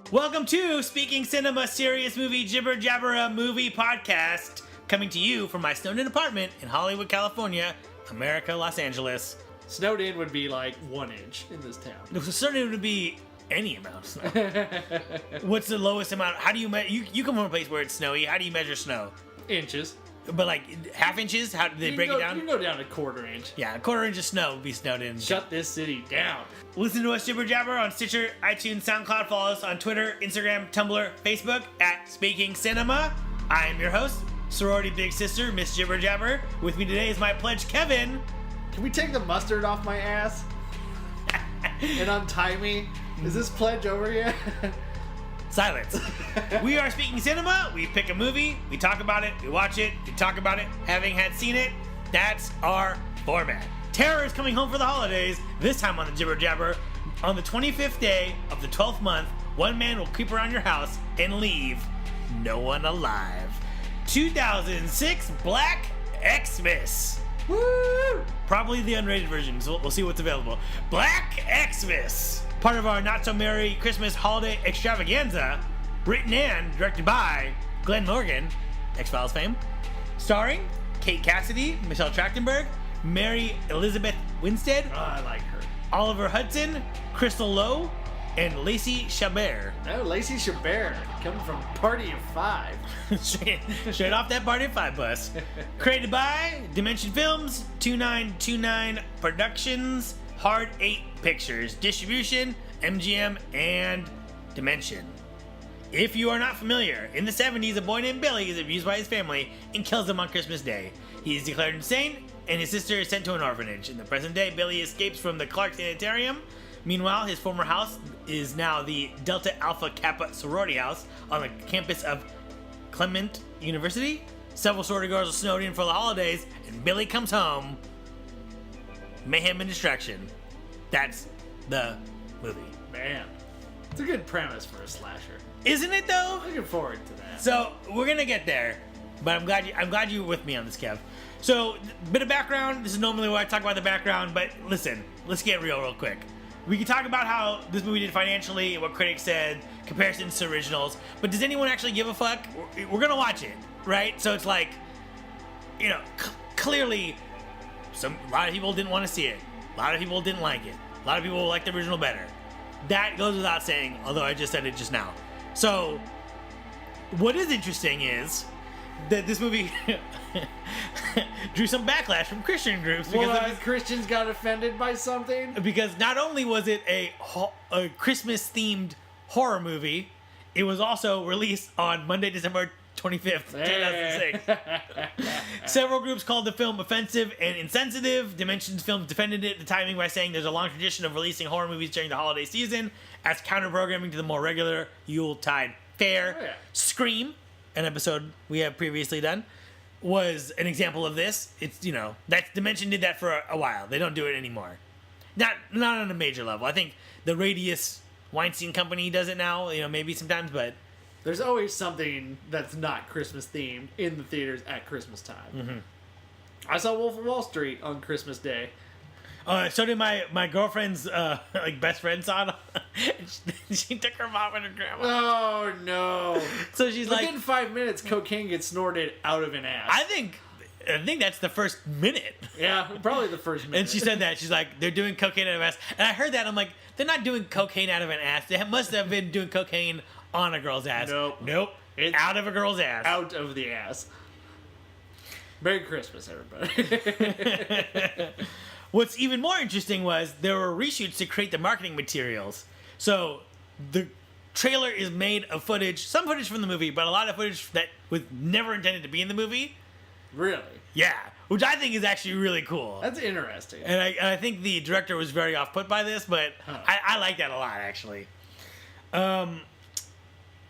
Welcome to Speaking Cinema, serious movie jibber jabber a movie podcast, coming to you from my snowed-in apartment in Hollywood, California, America, Los Angeles. Snowed in would be like 1 inch in this town. No, so certainly it would be any amount of snow. What's the lowest amount? How do you you come from a place where it's snowy? How do you measure snow? Inches. But like half inches? How do they break it down? You can go down to 1/4 inch. Yeah, a 1/4 inch of snow would be snowed in. Shut this city down. Listen to us jibber jabber on Stitcher, iTunes, SoundCloud. Follow us on Twitter, Instagram, Tumblr, Facebook at Speaking Cinema. I am your host, sorority big sister, Miss Jibber Jabber. With me today is my pledge, Kevin. Can we take the mustard off my ass and untie me? Is this pledge over yet? Silence. We are Speaking Cinema. We pick a movie, we talk about it, we watch it, we talk about it, having had seen it. That's our format. Terror is coming home for the holidays, this time on the Jibber Jabber. On the 25th day of the 12th month, one man will creep around your house and leave no one alive. 2006 Black Xmas. Woo! Probably the unrated version, so we'll see what's available. Black Xmas. Part of our not-so-merry Christmas holiday extravaganza, written and directed by Glenn Morgan, X-Files fame, starring Kate Cassidy, Michelle Trachtenberg, Mary Elizabeth Winstead, Oh, I like her. Oliver Hudson, Crystal Lowe, and Lacey Chabert. No, Lacey Chabert, coming from Party of Five. straight off that Party of Five bus. Created by Dimension Films, 2929 Productions, Hard 8 Pictures, Distribution, MGM, and Dimension. If you are not familiar, in the 70s, a boy named Billy is abused by his family and kills him on Christmas Day. He is declared insane, and his sister is sent to an orphanage. In the present day, Billy escapes from the Clark Sanitarium. Meanwhile, his former house is now the Delta Alpha Kappa sorority house on the campus of Clement University. Several sorority girls are snowed in for the holidays, and Billy comes home. Mayhem and destruction. That's the movie. Man, it's a good premise for a slasher. Isn't it though? Looking forward to that. So we're gonna get there, but I'm glad you're with me on this, Kev. So, bit of background. This is normally where I talk about the background, but listen, let's get real quick. We can talk about how this movie did financially, what critics said, comparisons to originals, but does anyone actually give a fuck? We're gonna watch it, right? So it's like, you know, clearly, a lot of people didn't want to see it. A lot of people didn't like it. A lot of people liked the original better. That goes without saying, although I just said it just now. So, what is interesting is that this movie drew some backlash from Christian groups because Christians got offended by something? Because not only was it a Christmas-themed horror movie, it was also released on Monday, December 25th, 2006. Several groups called the film offensive and insensitive. Dimensions Films defended it, the timing, by saying there's a long tradition of releasing horror movies during the holiday season as counter-programming to the more regular Yuletide fare. Oh, yeah. Scream, an episode we have previously done, was an example of this. It's, you know, that Dimension did that for a while. They don't do it anymore. Not on a major level. I think the Radius Weinstein Company does it now, you know, maybe sometimes, but There's always something that's not Christmas themed in the theaters at Christmas time. Mm-hmm. I saw Wolf of Wall Street on Christmas Day. So did my girlfriend's like best friend saw it. She took her mom and her grandma. Oh no! So she's like, within 5 minutes, cocaine gets snorted out of an ass. I think that's the first minute. Yeah, probably the first minute. And she said that she's like, they're doing cocaine out of an ass, and I heard that. I'm like, they're not doing cocaine out of an ass. They must have been doing cocaine on a girl's ass. Nope. It's out of a girl's ass. Out of the ass. Merry Christmas, everybody. What's even more interesting was there were reshoots to create the marketing materials. So the trailer is made of footage, some footage from the movie, but a lot of footage that was never intended to be in the movie. Really? Yeah, which I think is actually really cool. That's interesting. And I think the director was very off-put by this, but I like that a lot, actually.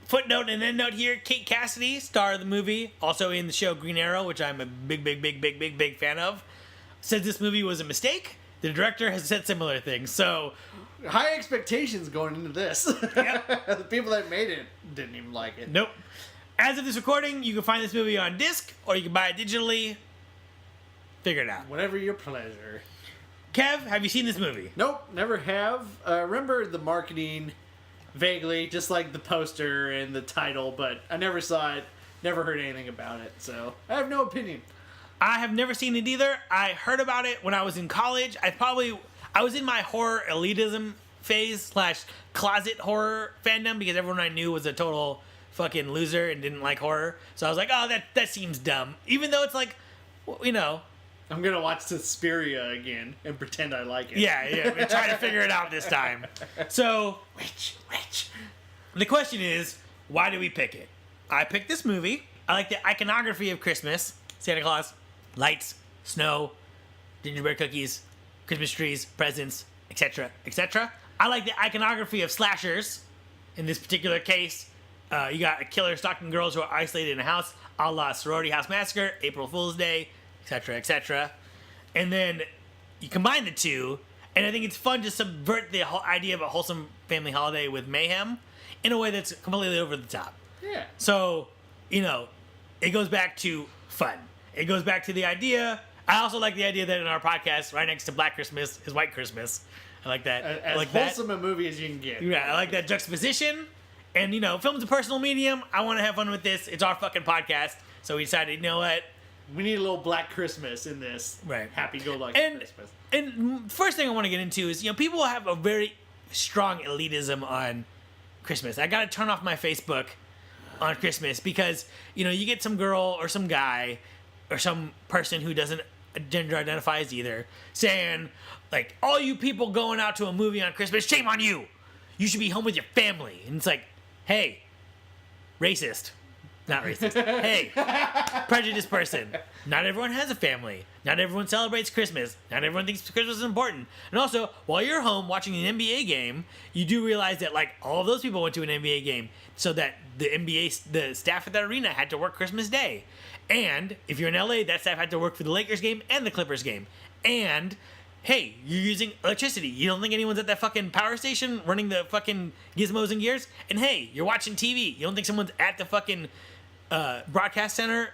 Footnote and endnote here, Kate Cassidy, star of the movie, also in the show Green Arrow, which I'm a big fan of, says this movie was a mistake. The director has said similar things, so high expectations going into this. Yep. The people that made it didn't even like it. Nope. As of this recording, you can find this movie on disc, or you can buy it digitally. Figure it out. Whatever your pleasure. Kev, have you seen this movie? Nope, never have. Remember the marketing vaguely, just like the poster and the title, but I never saw it, never heard anything about it, so I have no opinion. I have never seen it either. I heard about it when I was in college. I was in my horror elitism phase / closet horror fandom because everyone I knew was a total fucking loser and didn't like horror. So I was like, oh, that seems dumb. Even though it's like, you know. I'm gonna watch Suspiria again and pretend I like it. Yeah, we're trying to figure it out this time. So, Which? the question is, why do we pick it? I picked this movie. I like the iconography of Christmas. Santa Claus, lights, snow, gingerbread cookies, Christmas trees, presents, etc., etc. I like the iconography of slashers. In this particular case, you got a killer stalking girls who are isolated in a house, a la Sorority House Massacre, April Fool's Day, etc., etc. And then you combine the two, and I think it's fun to subvert the whole idea of a wholesome family holiday with mayhem in a way that's completely over the top. Yeah. So, it goes back to fun. It goes back to the idea. I also like the idea that in our podcast, right next to Black Christmas is White Christmas. I like that. As I like wholesome a movie as you can get. Yeah, I like that juxtaposition. And, film's a personal medium. I want to have fun with this. It's our fucking podcast. So we decided, you know what? We need a little Black Christmas in this. Right. Happy-go-lucky Christmas. And first thing I want to get into is, people have a very strong elitism on Christmas. I got to turn off my Facebook on Christmas because, you get some girl or some guy or some person who doesn't gender identify as either saying, like, all you people going out to a movie on Christmas, shame on you. You should be home with your family. And it's like, hey, racist. Not racist. Hey, prejudiced person. Not everyone has a family. Not everyone celebrates Christmas. Not everyone thinks Christmas is important. And also, while you're home watching an NBA game, you do realize that, like, all of those people went to an NBA game so that the staff at that arena had to work Christmas Day. And if you're in LA, that staff had to work for the Lakers game and the Clippers game. And, hey, you're using electricity. You don't think anyone's at that fucking power station running the fucking gizmos and gears? And, hey, you're watching TV. You don't think someone's at the fucking broadcast center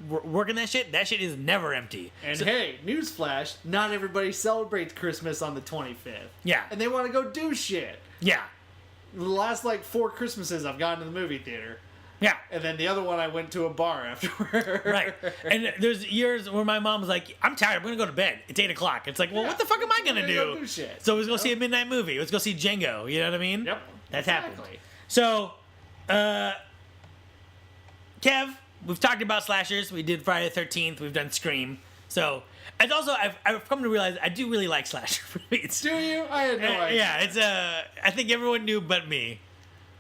working that shit? That shit is never empty. And hey, newsflash, not everybody celebrates Christmas on the 25th. Yeah. And they want to go do shit. Yeah. The last, 4 Christmases I've gone to the movie theater. Yeah. And then the other one I went to a bar afterward. Right. And there's years where my mom was like, I'm tired, I'm going to go to bed. It's 8 o'clock. It's like, well, what the fuck am I going to do? Go do shit. So let's go see a midnight movie. Let's go see Django. You know what I mean? Yep. That's exactly. happened. So, Kev, we've talked about slashers. We did Friday the 13th. We've done Scream. So, and also, I've come to realize I do really like slasher movies. Do you? I had no idea. Yeah, it's I think everyone knew but me.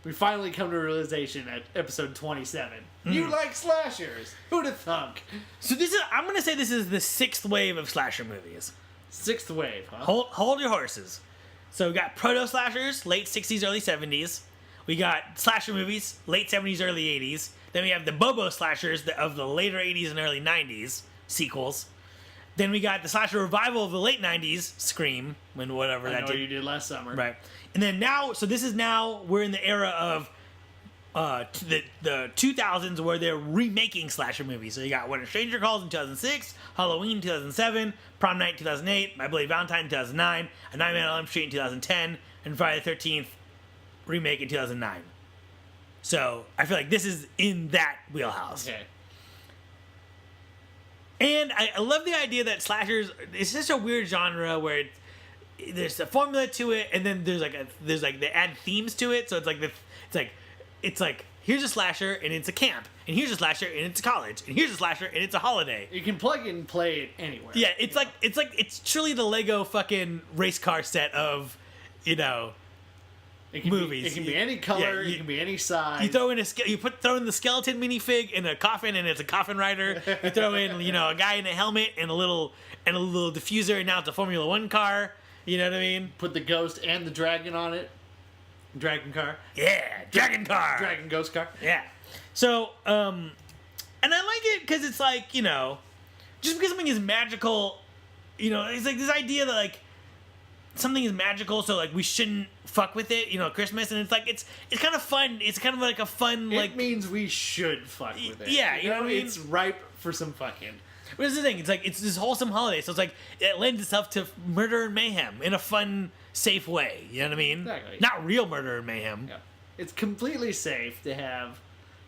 We finally come to a realization at episode 27. You like slashers. Who'd have thunk? So I'm going to say this is the 6th wave of slasher movies. 6th wave, huh? Hold your horses. So we got proto-slashers, late 60s, early 70s. We got slasher movies, late 70s, early 80s. Then we have the Bobo slashers of the later 80s and early 90s, sequels. Then we got the slasher revival of the late 90s, Scream, when whatever I that know did. you did last summer. Right. And then now, so this is now, we're in the era of the 2000s where they're remaking slasher movies. So you got When a Stranger Calls in 2006, Halloween 2007, Prom Night 2008, My Bloody Valentine 2009, A Nightmare on Elm Street in 2010, and Friday the 13th remake in 2009. So I feel like this is in that wheelhouse. Okay. And I love the idea that slashers, it's just a weird genre where there's a formula to it, and then there's like they add themes to it. So it's like here's a slasher and it's a camp, and here's a slasher and it's a college, and here's a slasher and it's a holiday. You can plug and play it anywhere. Yeah, it's truly the Lego fucking race car set of, it can movies. It can be any color. Yeah, it can be any size. You throw in throw in the skeleton minifig in a coffin, and it's a coffin rider. You throw in a guy in a helmet and a little diffuser, and now it's a Formula One car. You know what I mean? Put the ghost and the dragon on it. Dragon car. Yeah, dragon car. Dragon ghost car. Yeah. So, and I like it because it's like, just because something is magical, it's like this idea that, like, something is magical, so like we shouldn't fuck with it, Christmas, and it's like it's kind of fun. It's kind of like a fun It means we should fuck with it. Yeah, you know what I mean? It's ripe for some fucking. But it's the thing. It's like it's this wholesome holiday, so it's like it lends itself to murder and mayhem in a fun, safe way. You know what I mean? Exactly. Not real murder and mayhem. Yeah. It's completely safe to have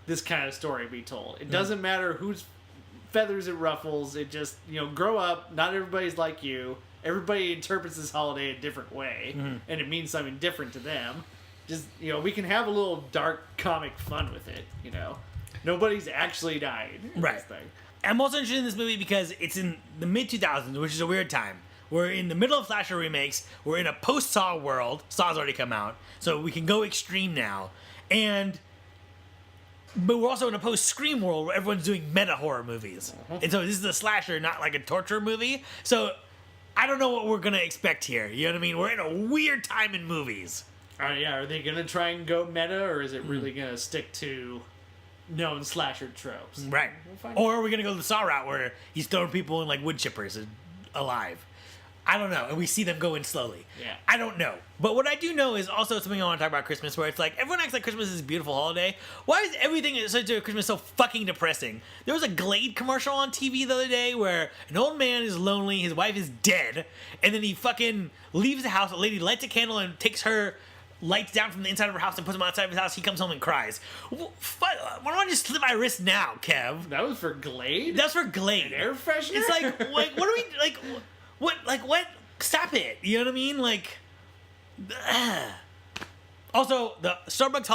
this kind of story be told. It doesn't matter whose feathers it ruffles. It just, grow up. Not everybody's like you. Everybody interprets this holiday a different way, and it means something different to them. Just, we can have a little dark comic fun with it, Nobody's actually died in Right. this thing. I'm also interested in this movie because it's in the mid-2000s, which is a weird time. We're in the middle of slasher remakes. We're in a post-Saw world. Saw's already come out, so we can go extreme now. But we're also in a post-Scream world where everyone's doing meta-horror movies. And so this is a slasher, not like a torture movie. So I don't know what we're going to expect here. You know what I mean? We're in a weird time in movies. Are they going to try and go meta, or is it really going to stick to known slasher tropes? Right. We'll find Or are we going to go the Saw route where he's throwing people in like wood chippers and alive? I don't know. And we see them go in slowly. Yeah. I don't know. But what I do know is also something I want to talk about Christmas, where it's like everyone acts like Christmas is a beautiful holiday. Why is everything associated with Christmas so fucking depressing? There was a Glade commercial on TV the other day where an old man is lonely, his wife is dead, and then he fucking leaves the house. A lady lights a candle and takes her lights down from the inside of her house and puts them outside of his house. He comes home and cries. Why don't I just slit my wrist now, Kev? That was for Glade? That's for Glade. An air freshener? It's like what are we like? What? Stop it! You know what I mean? Like, also the Starbucks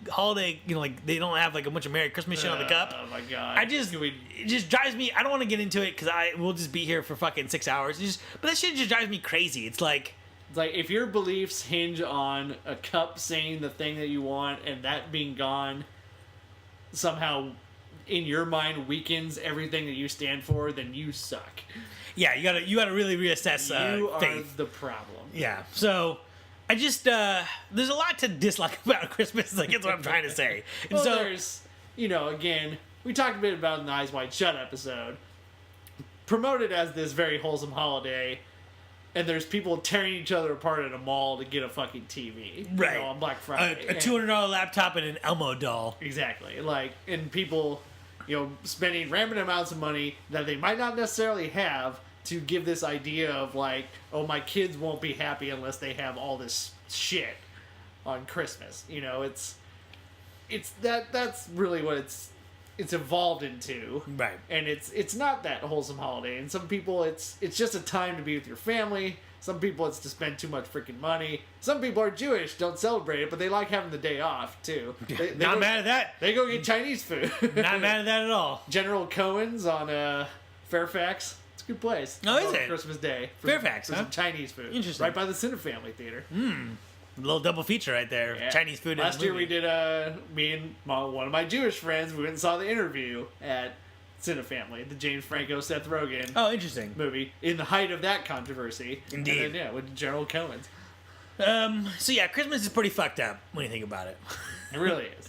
holiday. Like they don't have like a bunch of Merry Christmas shit on the cup. Oh my god! It just drives me. I don't want to get into it because we'll just be here for fucking 6 hours. But that shit just drives me crazy. It's like if your beliefs hinge on a cup saying the thing that you want and that being gone somehow in your mind weakens everything that you stand for, then you suck. Yeah, you gotta really reassess you faith. are the problem. Yeah, so I just there's a lot to dislike about Christmas. Like that's what I'm trying to say. And Well, so there's again, we talked a bit about in the Eyes Wide Shut episode, promoted as this very wholesome holiday, and there's people tearing each other apart at a mall to get a fucking TV, right on Black Friday, a $200 laptop and an Elmo doll. Exactly, and people, spending random amounts of money that they might not necessarily have to give this idea of like, oh, my kids won't be happy unless they have all this shit on Christmas. That's really what it's evolved into. Right. And it's not that wholesome holiday. And some people it's just a time to be with your family. Some people it's to spend too much freaking money. Some people are Jewish, don't celebrate it, but they like having the day off too. They Not mad at that. They go get Chinese food. Not mad at that at all. General Cohen's on Fairfax. It's a good place. Oh, is On it? Christmas Day. Fairfax, for huh? some Chinese food. Interesting. Right by the Cine Family Theater. A little double feature right there. Yeah. Chinese food. Last and year we did me and one of my Jewish friends, we went and saw The Interview at Cine Family, the James Franco, Seth Rogen Oh, interesting. movie, in the height of that controversy. Indeed. And then, with General Cohen's. So yeah, Christmas is pretty fucked up when you think about it. It really is.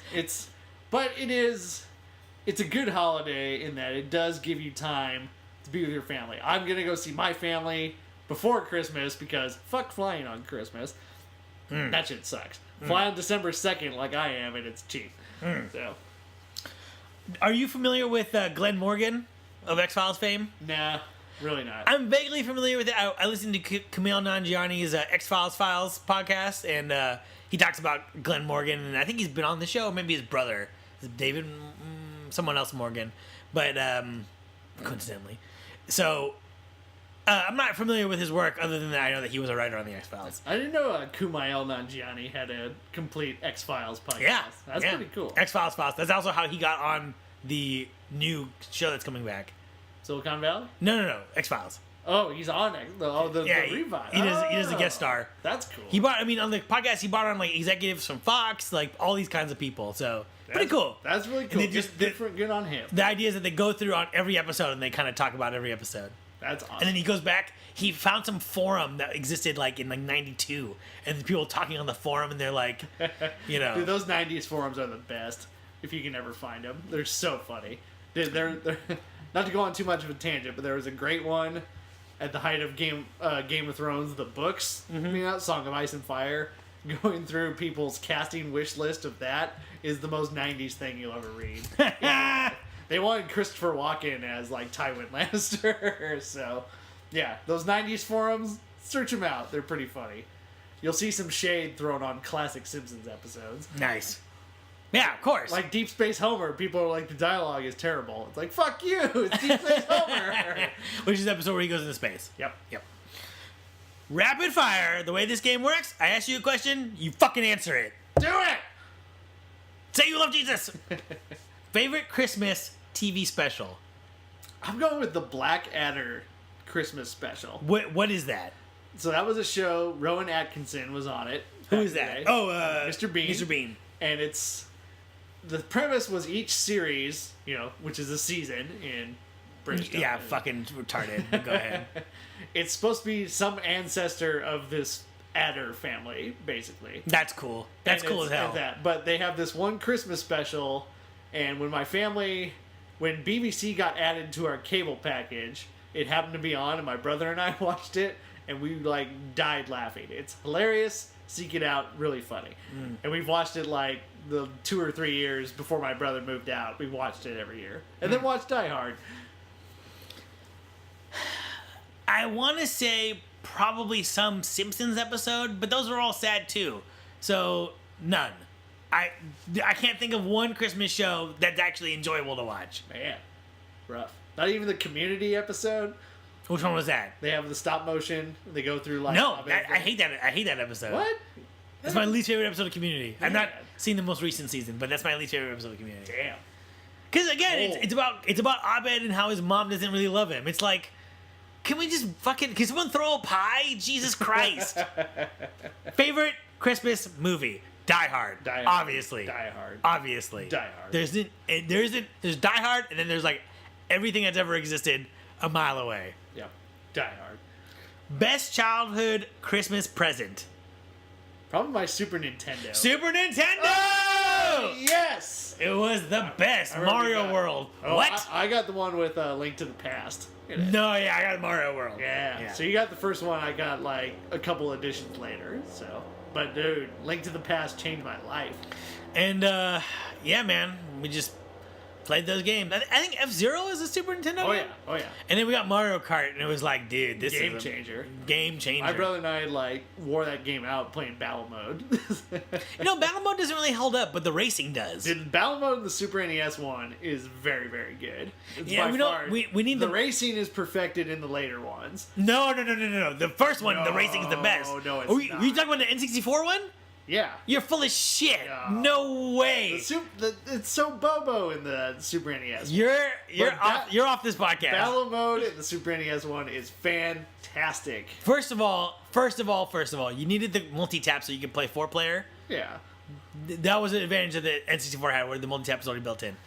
It's a good holiday in that it does give you time to be with your family. I'm going to go see my family before Christmas because fuck flying on Christmas. That shit sucks. Fly on December 2nd like I am and it's cheap. So, Are you familiar with Glenn Morgan of X-Files fame? nah, really not. I'm vaguely familiar with it. I listened to Kumail Nanjiani's X-Files Files podcast, and he talks about Glenn Morgan, and I think he's been on the show, maybe his brother, David, someone else Morgan, but coincidentally. So, I'm not familiar with his work other than that I know that he was a writer on the X-Files. I didn't know Kumail Nanjiani had a complete X-Files podcast. Yeah. That's yeah. pretty cool. X-Files Files. That's also how he got on the new show that's coming back. Silicon Valley? No. X-Files. Oh, he's on it. The revive. He does a guest star. That's cool. On the podcast, he brought on like executives from Fox, like all these kinds of people. So pretty cool. That's really cool. they Just different. Good on him. The idea is that they go through on every episode and they kind of talk about every episode. That's awesome. And then he goes back. He found some forum that existed like in like '92, and the people talking on the forum, and they're like, Dude, those '90s forums are the best. If you can ever find them, they're so funny. They're not to go on too much of a tangent, but there was a great one at the height of Game of Thrones, the books, coming out, Song of Ice and Fire, going through people's casting wish list of that is the most 90s thing you'll ever read. Yeah. They wanted Christopher Walken as, like, Tywin Lannister, so, yeah, those 90s forums, search them out. They're pretty funny. You'll see some shade thrown on classic Simpsons episodes. Nice. Yeah, of course. Like Deep Space Homer, people are like, the dialogue is terrible. It's like, fuck you, it's Deep Space Homer. Which is the episode where he goes into space. Yep. Rapid fire, the way this game works, I ask you a question, you fucking answer it. Do it! Say you love Jesus! Favorite Christmas TV special? I'm going with the Blackadder Christmas special. What is that? So that was a show, Rowan Atkinson was on it. Who is that? Oh, Mr. Bean. Mr. Bean. And the premise was each series, which is a season in British television. Yeah, fucking retarded. Go ahead. It's supposed to be some ancestor of this adder family, basically. That's cool. That's cool as hell. But they have this one Christmas special, and when BBC got added to our cable package, it happened to be on, and my brother and I watched it, and we, died laughing. It's hilarious. Seek it out. Really funny. And we've watched it, the 2 or 3 years before my brother moved out. We watched it every year. And then watched Die Hard. I want to say probably some Simpsons episode, but those are all sad too. So, none. I can't think of one Christmas show that's actually enjoyable to watch. Man, rough. Not even the Community episode. Which one was that? They have the stop motion. They go through No, I hate that. I hate that episode. What? That's my least favorite episode of Community. I've not seen the most recent season, but that's my least favorite episode of Community. Damn. Because again, it's about Abed and how his mom doesn't really love him. It's like, can we just fucking... Can someone throw a pie? Jesus Christ. Favorite Christmas movie? Die Hard. Obviously. Die Hard. Obviously. Die Hard. There's Die Hard, and then there's everything that's ever existed a mile away. Yep. Die Hard. Best childhood Christmas present? Probably my Super Nintendo. Super Nintendo! Oh, yes! It was the best. Mario World. Oh, What? I got the one with Link to the Past. No, yeah, I got Mario World. Yeah. So you got the first one. I got a couple editions later. So, but dude, Link to the Past changed my life. And yeah, man, we just played those games. I think F-Zero is a Super Nintendo game. Oh yeah. And then we got Mario Kart, and it was like, dude, this Game is changer. Game changer. My brother and I wore that game out playing battle mode. Battle mode doesn't really hold up, but the racing does. Dude, battle mode in the Super NES one is very, very good. It's Yeah, by we far, don't. We need the racing is perfected in the later ones. No. The first one, the racing is the best. No, it's Are you not. talking about the N64 one? Yeah. You're full of shit. No. No way. It's so Bobo in the Super NES. You're off this podcast. Battle mode in the Super NES one is fantastic. First of all, you needed the multi-tap so you could play 4-player. Yeah. That was an advantage that the N64 had, where the multi-tap was already built in.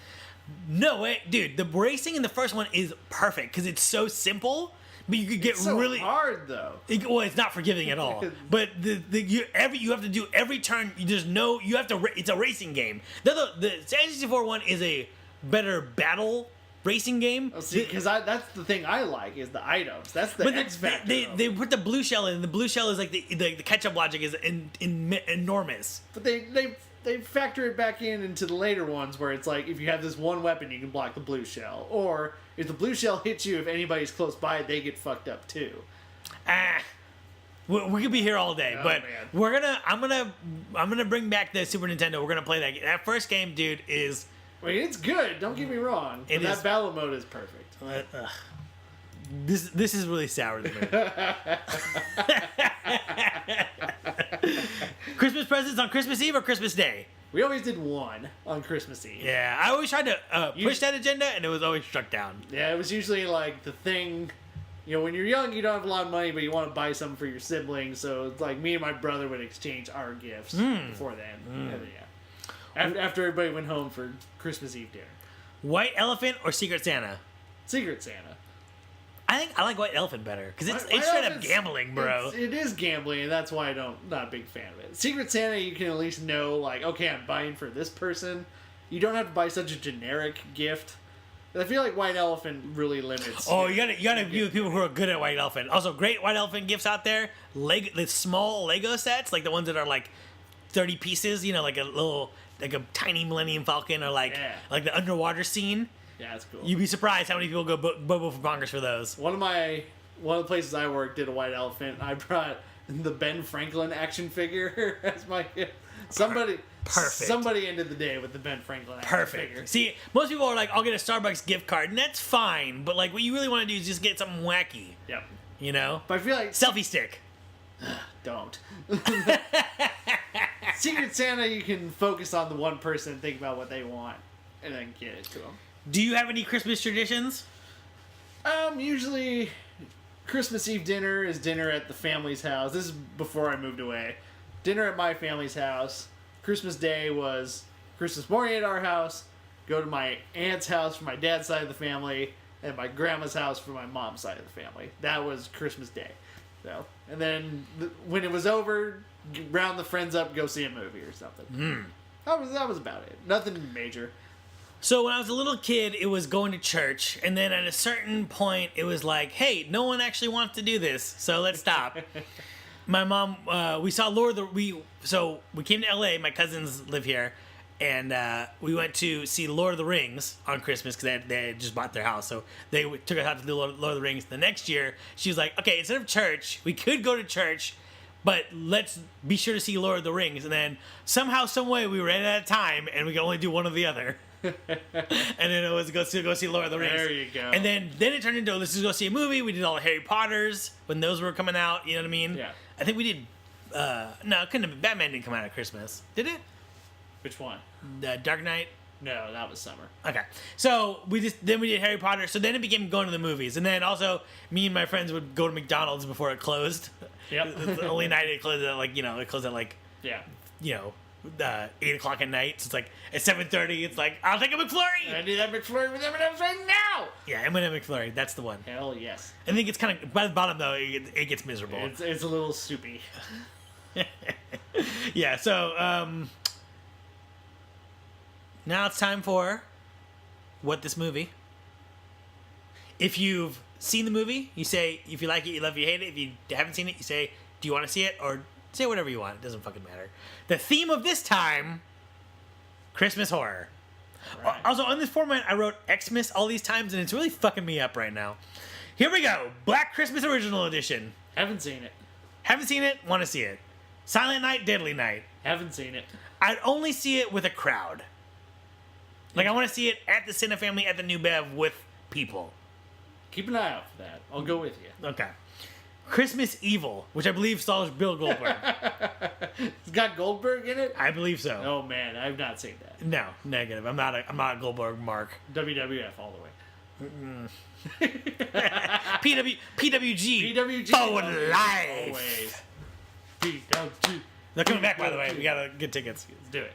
No way, dude. The racing in the first one is perfect because it's so simple, but you could get It's so really hard though. It's not forgiving at all. But you have to do every turn. You have to. It's a racing game. The N64 one is a better battle racing game. Oh, see, because that's the thing I like is the items. That's the X factor. They put the blue shell in. And the blue shell is like the catch-up logic is enormous. But they factor it back into the later ones where it's like if you have this one weapon you can block the blue shell, or if the blue shell hits you, if anybody's close by, they get fucked up too. We could be here all day, but man. I'm gonna bring back the Super Nintendo. We're gonna play that. That first game, dude, is. I mean, it's good. Don't get me wrong. But that battle mode is perfect. This is really sour to me. Christmas presents on Christmas Eve or Christmas Day? We always did one on Christmas Eve. Yeah, I always tried to push that agenda, and it was always struck down. Yeah, it was usually the thing. When you're young, you don't have a lot of money, but you want to buy something for your siblings. So it's like me and my brother would exchange our gifts before then. Yeah. After everybody went home for Christmas Eve dinner. White Elephant or Secret Santa? Secret Santa. I think I like White Elephant better because it's straight up gambling, bro. It is gambling, and that's why I'm not a big fan of it. Secret Santa, you can at least know, okay, I'm buying for this person. You don't have to buy such a generic gift. I feel like White Elephant really limits. Oh, you gotta be with people who are good at White Elephant. Also, great White Elephant gifts out there. The small Lego sets, like the ones that are like 30 pieces. You know, like a tiny Millennium Falcon, or like the underwater scene. Yeah, that's cool. You'd be surprised how many people go bobo for bonkers for those. One of the places I worked did a White Elephant. I brought the Ben Franklin action figure as my gift. Somebody ended the day with the Ben Franklin action figure. See, most people are like, I'll get a Starbucks gift card, and that's fine. But like, what you really want to do is just get something wacky. Yep. You know? But I feel like selfie stick. Don't. Secret Santa, you can focus on the one person and think about what they want, and then get it to them. Do you have any Christmas traditions? Usually Christmas Eve dinner is dinner at the family's house. This is before I moved away. Dinner at my family's house. Christmas Day was Christmas morning at our house. Go to my aunt's house for my dad's side of the family, and my grandma's house for my mom's side of the family. That was Christmas Day. So, and then when it was over, round the friends up, go see a movie or something. That was about it. Nothing major. So when I was a little kid, it was going to church, and then at a certain point, it was like, hey, no one actually wants to do this, so let's stop. My mom, we saw we came to LA, my cousins live here, and we went to see Lord of the Rings on Christmas because they had just bought their house, so they took us out to the Lord of the Rings. The next year, she was like, okay, instead of church, we could go to church, but let's be sure to see Lord of the Rings. And then somehow, some way, we ran out of time, and we could only do one or the other. And then it was go see Lord of the Rings. There you go. And then it turned into, let's just go see a movie. We did all the Harry Potters when those were coming out. You know what I mean? Yeah. I think we did. No, it couldn't have been. Batman didn't come out at Christmas, did it? Which one? The Dark Knight. No, that was summer. Okay, so we did Harry Potter. So then it became going to the movies, and then also me and my friends would go to McDonald's before it closed. Yep. The only night it closed at it closed at 8 o'clock at night. So it's like at 7:30. It's like, I'll take a McFlurry. I need that McFlurry with M&M's right now. Yeah, M&M McFlurry. That's the one. Hell yes. I think it's kind of by the bottom though. It gets miserable. It's a little soupy. Yeah. So now it's time for What This Movie. If you've seen the movie, you say if you like it, you love it, you hate it. If you haven't seen it, you say, do you want to see it? Or say whatever you want. It doesn't fucking matter. The theme of this time, Christmas horror. Right. Also, on this format, I wrote Xmas all these times, and it's really fucking me up right now. Here we go. Black Christmas Original Edition. Haven't seen it. Haven't seen it, want to see it. Silent Night, Deadly Night. Haven't seen it. I'd only see it with a crowd. Like, I want to see it at the Cine Family at the New Bev with people. Keep an eye out for that. I'll go with you. Okay. Christmas Evil, which I believe stars Bill Goldberg. It's got Goldberg in it? I believe so. Oh man, I've not seen that. No, negative. I'm not a Goldberg mark. WWF all the way. PWG. PWG. Forward Life. Always. PWG. They're coming back, by the way. We gotta get tickets. Let's do it.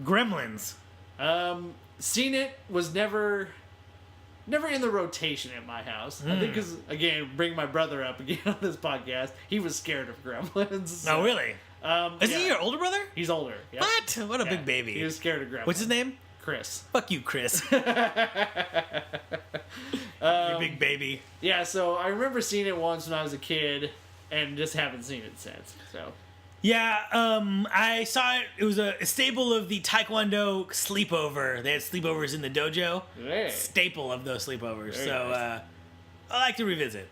Gremlins. Seen it, was never in the rotation at my house. I think because, again, bring my brother up again on this podcast, he was scared of Gremlins. So, Oh, really? Is he your older brother? He's older. Yep. What? What a big baby. He was scared of Gremlins. What's his name? Chris. Fuck you, Chris. You big baby. Yeah, so I remember seeing it once when I was a kid and just haven't seen it since. So. Yeah, I saw it. It was a staple of the Taekwondo sleepover. They had sleepovers in the dojo. Hey. Staple of those sleepovers. Very So nice. I like to revisit.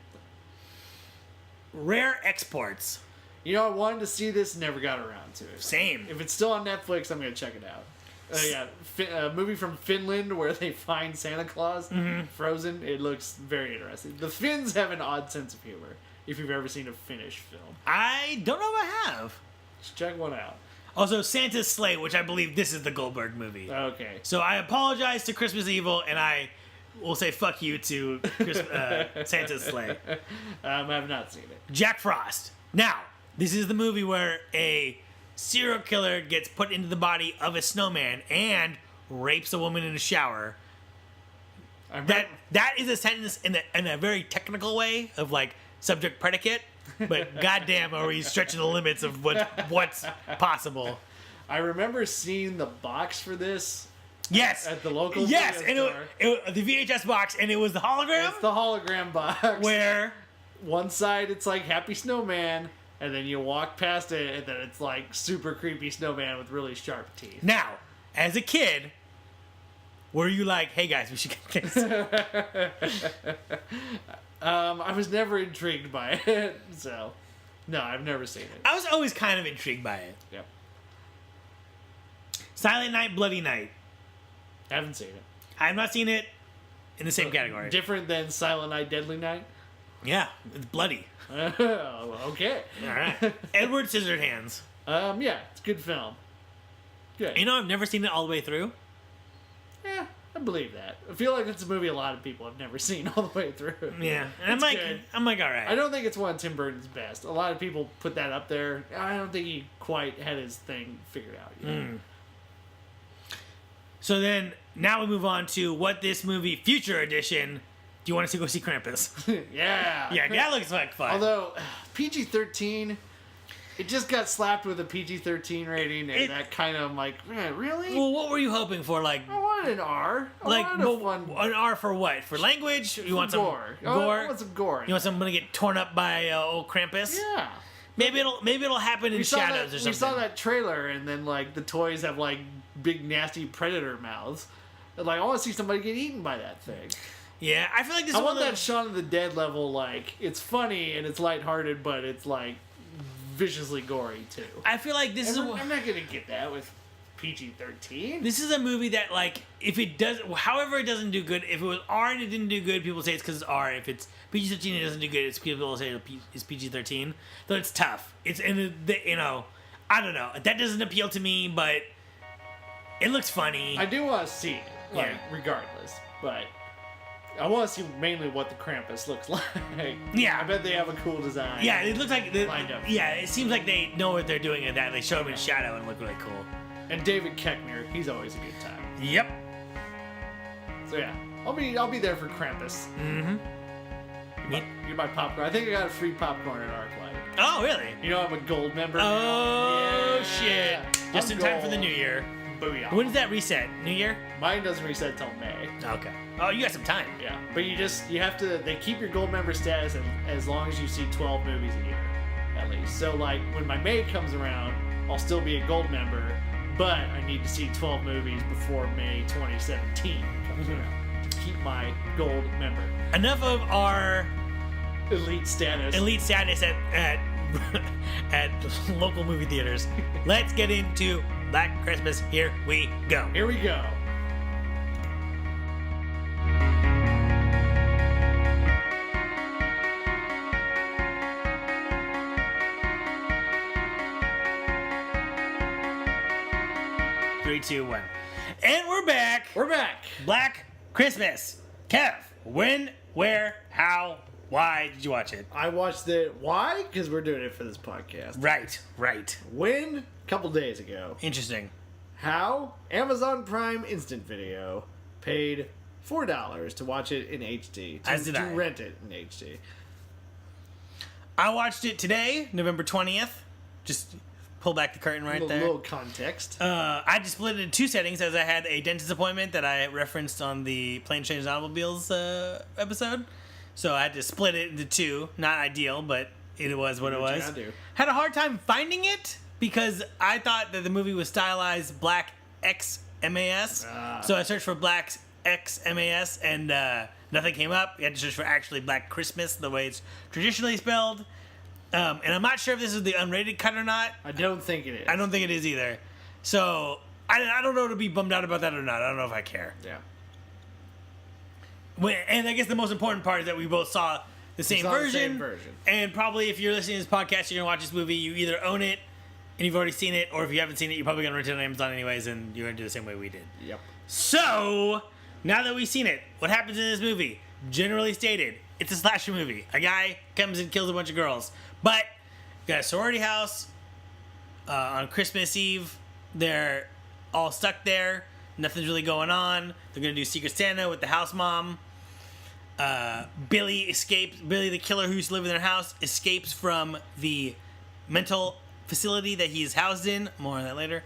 Rare exports. You know, I wanted to see this, never got around to it. Same. If it's still on Netflix, I'm going to check it out. A movie from Finland where they find Santa Claus frozen. It looks very interesting. The Finns have an odd sense of humor. If you've ever seen a Finnish film, I don't know if I have. just check one out. Also, Santa's Sleigh, which I believe this is the Goldberg movie. Okay. So I apologize to Christmas Evil, and I will say fuck you to Santa's Sleigh. I have not seen it. Jack Frost. Now, this is the movie where a serial killer gets put into the body of a snowman and rapes a woman in a shower. That is a sentence in a very technical way of like subject predicate, but goddamn, are we stretching the limits of what's possible? I remember seeing the box for this Yes. At the local yes, video and store. the VHS box, and it was the hologram. It's the hologram box. Where one side it's like Happy Snowman, and then you walk past it, and then it's like super creepy snowman with really sharp teeth. now, as a kid, were you like, "Hey guys, we should get this"? I was never intrigued by it, so no, I've never seen it. I was always kind of intrigued by it. Yep. Silent Night, Bloody Night. Haven't seen it. I have not seen it in the same category. Different than Silent Night, Deadly Night? Yeah, it's bloody. Okay. All right. Edward Scissorhands. Yeah, it's a good film. Good. You know, I've never seen it all the way through. Yeah, I believe that. I feel like it's a movie a lot of people have never seen all the way through. Yeah, and It's good. I'm like, all right. I don't think it's one of Tim Burton's best. A lot of people put that up there. I don't think he quite had his thing figured out yet. So then, now we move on to what this movie, Future Edition. Do you want us to go see Krampus? Yeah. Yeah, that looks like fun. Although, PG-13, it just got slapped with a PG-13 rating, and that kind of, I'm like, man, really? Well, what were you hoping for? Like, I wanted an R. I wanted a fun an R for what? For language? You want some gore. gore? I want some gore. You want someone to get torn up by old Krampus? Yeah. Maybe it'll happen in shadows or something. We saw that trailer, and then, like, the toys have, like, big, nasty predator mouths. And, like, I want to see somebody get eaten by that thing. Yeah, I feel like this I is want one that Shaun of the Dead level, like, it's funny and it's lighthearted, but it's, like, viciously gory, too. I feel like this I'm not going to get that with PG-13. This is a movie that, like, if it does, however it doesn't do good, if it was R and it didn't do good, people say it's because it's R. If it's PG-13 and it doesn't do good, it's people will say it's PG-13. So it's tough. It's, and you know, I don't know. That doesn't appeal to me, but it looks funny. I do want to see it, like, regardless, but I want to see mainly what the Krampus looks like. Yeah. I bet they have a cool design. Yeah, it looks like lined up. Yeah, it seems like they know what they're doing in that. They show him in shadow and look really cool. And David Koechner, he's always a good time. Yep. So yeah, I'll be there for Krampus. Mm-hmm. You're my popcorn. I think I got a free popcorn at ArcLight. Oh, really? You know I'm a gold member. Oh, Yeah. shit. Just I'm in time for the gold. new year. Booyah. When does that reset? New Year? Mine doesn't reset till May. Okay. Oh, you got some time. Yeah, but you have to. They keep your gold member status as long as you see 12 movies a year, at least. So like when my May comes around, I'll still be a gold member, but I need to see 12 movies before May 2017 comes around to keep my gold member Enough of our elite status. at at local movie theaters. Let's get into Black Christmas. Here we go. Here we go. Three, two, one, and we're back. We're back. Black Christmas. Kev, when, where, how, why did you watch it? I watched it. Why? Because we're doing it for this podcast. Right. When? A couple days ago. Interesting. How? Amazon Prime Instant Video paid $4 to watch it in HD. As did to I. rent it in HD. I watched it today, November 20th. Just pull back the curtain right there. Little context. I just split it in two settings as I had a dentist appointment that I referenced on the Planes, Trains, and Automobiles episode. So I had to split it into two. Not ideal, but it was what it What you was. gotta do. Had a hard time finding it because I thought that the movie was stylized Black Xmas. So I searched for Black Xmas and nothing came up. You had to search for actually Black Christmas, the way it's traditionally spelled. And I'm not sure if this is the unrated cut or not. I don't think it is. I don't think it is either. So I don't know to be bummed out about that or not. I don't know if I care. Yeah. And I guess the most important part is that we both saw the same saw the version. same version. And probably if you're listening to this podcast, you're going to watch this movie, you either own it and you've already seen it, or if you haven't seen it, you're probably going to rent it on Amazon anyways, and you're going to do the same way we did. Yep. So, now that we've seen it, what happens in this movie? Generally stated, it's a slasher movie. A guy comes and kills a bunch of girls. But, got a sorority house on Christmas Eve. They're all stuck there. Nothing's really going on. They're going to do Secret Santa with the house mom. Billy escapes. Billy, the killer who used to live in their house, escapes from the mental facility that he's housed in. More on that later.